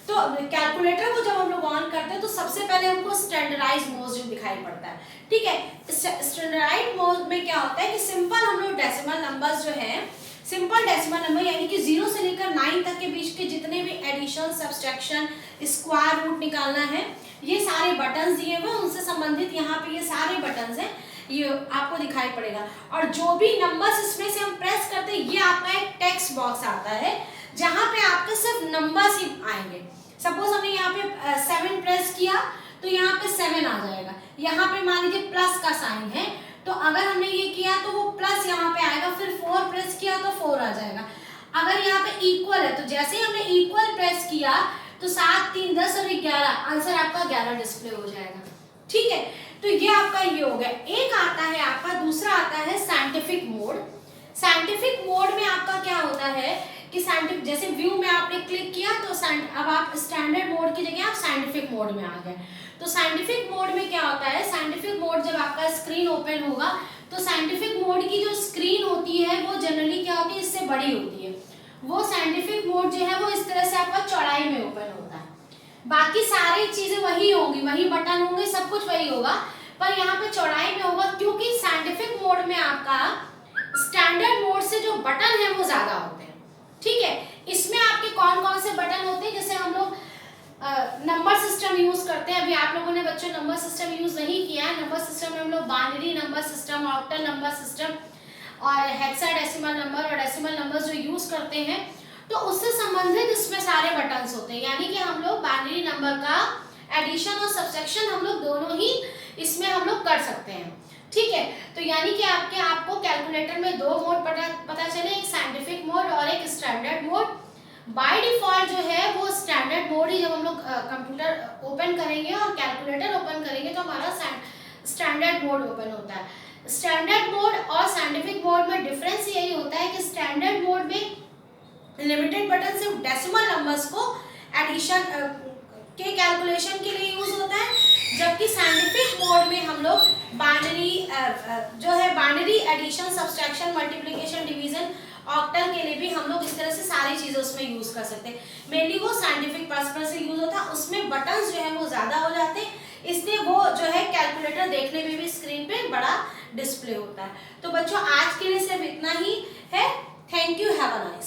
तो कैलकुलेटर को जब हम लोग ऑन करते हैं तो सबसे पहले हमको स्टैंडर्डाइज्ड मोड जो दिखाई पड़ता है, ठीक है। स्टैंडर्डाइज्ड मोड में क्या होता है कि सिंपल हम लोग डेसिमल नंबर्स जो है, सिंपल डेसिमल नंबर यानी कि 0 से लेकर 9 तक के बीच के जितने भी एडिशन, सब्सट्रैक्शन, स्क्वायर रूट निकालना है, ये सारे बटन्स दिए हुए, उनसे संबंधित यहाँ पे ये सारे बटन्स हैं, ये आपको दिखाई पड़ेगा। और जो भी नंबर्स इसमें से हम प्रेस करते हैं, ये आपका एक टेक्स्ट बॉक्स आता है जहाँ पे आपके सिर्फ नंबर्स ही आएंगे। सपोज हमने यहाँ पे 7 प्रेस किया तो यहाँ पे 7 आ जाएगा। यहाँ पे मान लीजिए प्लस का साइन है तो अगर हमने ये किया तो वो प्लस यहाँ पे आएगा, फिर 4 प्रेस किया तो 4 आ जाएगा। अगर यहाँ पे इक्वल है तो जैसे ही हमने इक्वल प्रेस किया तो 7 3 10 और 11, आंसर आपका 11 डिस्प्ले हो जाएगा, ठीक है। तो ये आपका ये हो गया। एक आता है आपका, दूसरा आता है साइंटिफिक मोड। साइंटिफिक मोड में आपका क्या होता है कि साइंटिफिक, जैसे व्यू में आपने क्लिक किया तो अब आप स्टैंडर्ड मोड की जगह आप साइंटिफिक मोड में आ गए। तो साइंटिफिक मोड में क्या होता है, साइंटिफिक मोड जब आपका स्क्रीन ओपन होगा तो साइंटिफिक मोड की जो स्क्रीन होती है वो जनरली क्या होती है, इससे बड़ी होती है। वो साइंटिफिक मोड जो है वो इस तरह से आपका चौड़ाई में ओपन होता है। बाकी सारी चीजें वही होंगी, वही बटन होंगे, सब कुछ वही होगा, पर यहाँ पे चौड़ाई में होगा क्योंकि साइंटिफिक मोड में आपका स्टैंडर्ड मोड से जो बटन है वो ज्यादा होते हैं, ठीक है। इसमें आपके कौन कौन से बटन होते हैं, जैसे हम लोग नंबर सिस्टम यूज करते हैं। अभी आप लोगों ने बच्चों नंबर सिस्टम यूज नहीं किया है। नंबर सिस्टम में हम लोग binary number system, octal number system और हेक्साडेसिमल नंबर और डेसिमल नंबर जो यूज करते हैं, तो उससे संबंधित इसमें सारे बटन्स होते हैं। यानी कि हम लोग बाइनरी नंबर का एडिशन और सब्सट्रैक्शन हम लोग दोनों ही इसमें हम लोग कर सकते हैं। ठीक है। तो यानी कि आपको कैलकुलेटर में दो मोड पता चले, एक साइंटिफिक मोड और एक स्टैंडर्ड मोड। बाय डिफॉल्ट जो है वो स्टैंडर्ड मोड ही, जब हम लोग कंप्यूटर ओपन करेंगे और कैलकुलेटर ओपन करेंगे तो हमारा स्टैंडर्ड मोड ओपन होता है। स्टैंडर्ड मोड और साइंटिफिक मोड में डिफरेंस यही होता है कि स्टैंडर्ड मोड में लिमिटेड बटन सिर्फ डेसिमल नंबर्स को एडिशन के कैलकुलेशन के लिए यूज होता है, जबकि साइंटिफिक मोड में हम लोग बाइनरी जो है binary addition, subtraction, multiplication, division, octal के लिए भी हम लोग इस तरह से सारी चीजें उसमें यूज कर सकते हैं। मेनली वो साइंटिफिक पर्पस से यूज होता है, उसमें बटन्स जो है वो ज्यादा हो जाते हैं, इसलिए वो जो है कैलकुलेटर देखने में भी स्क्रीन पे बड़ा डिस्प्ले होता है। तो बच्चों आज के लिए सिर्फ इतना ही है। Thank you, have a nice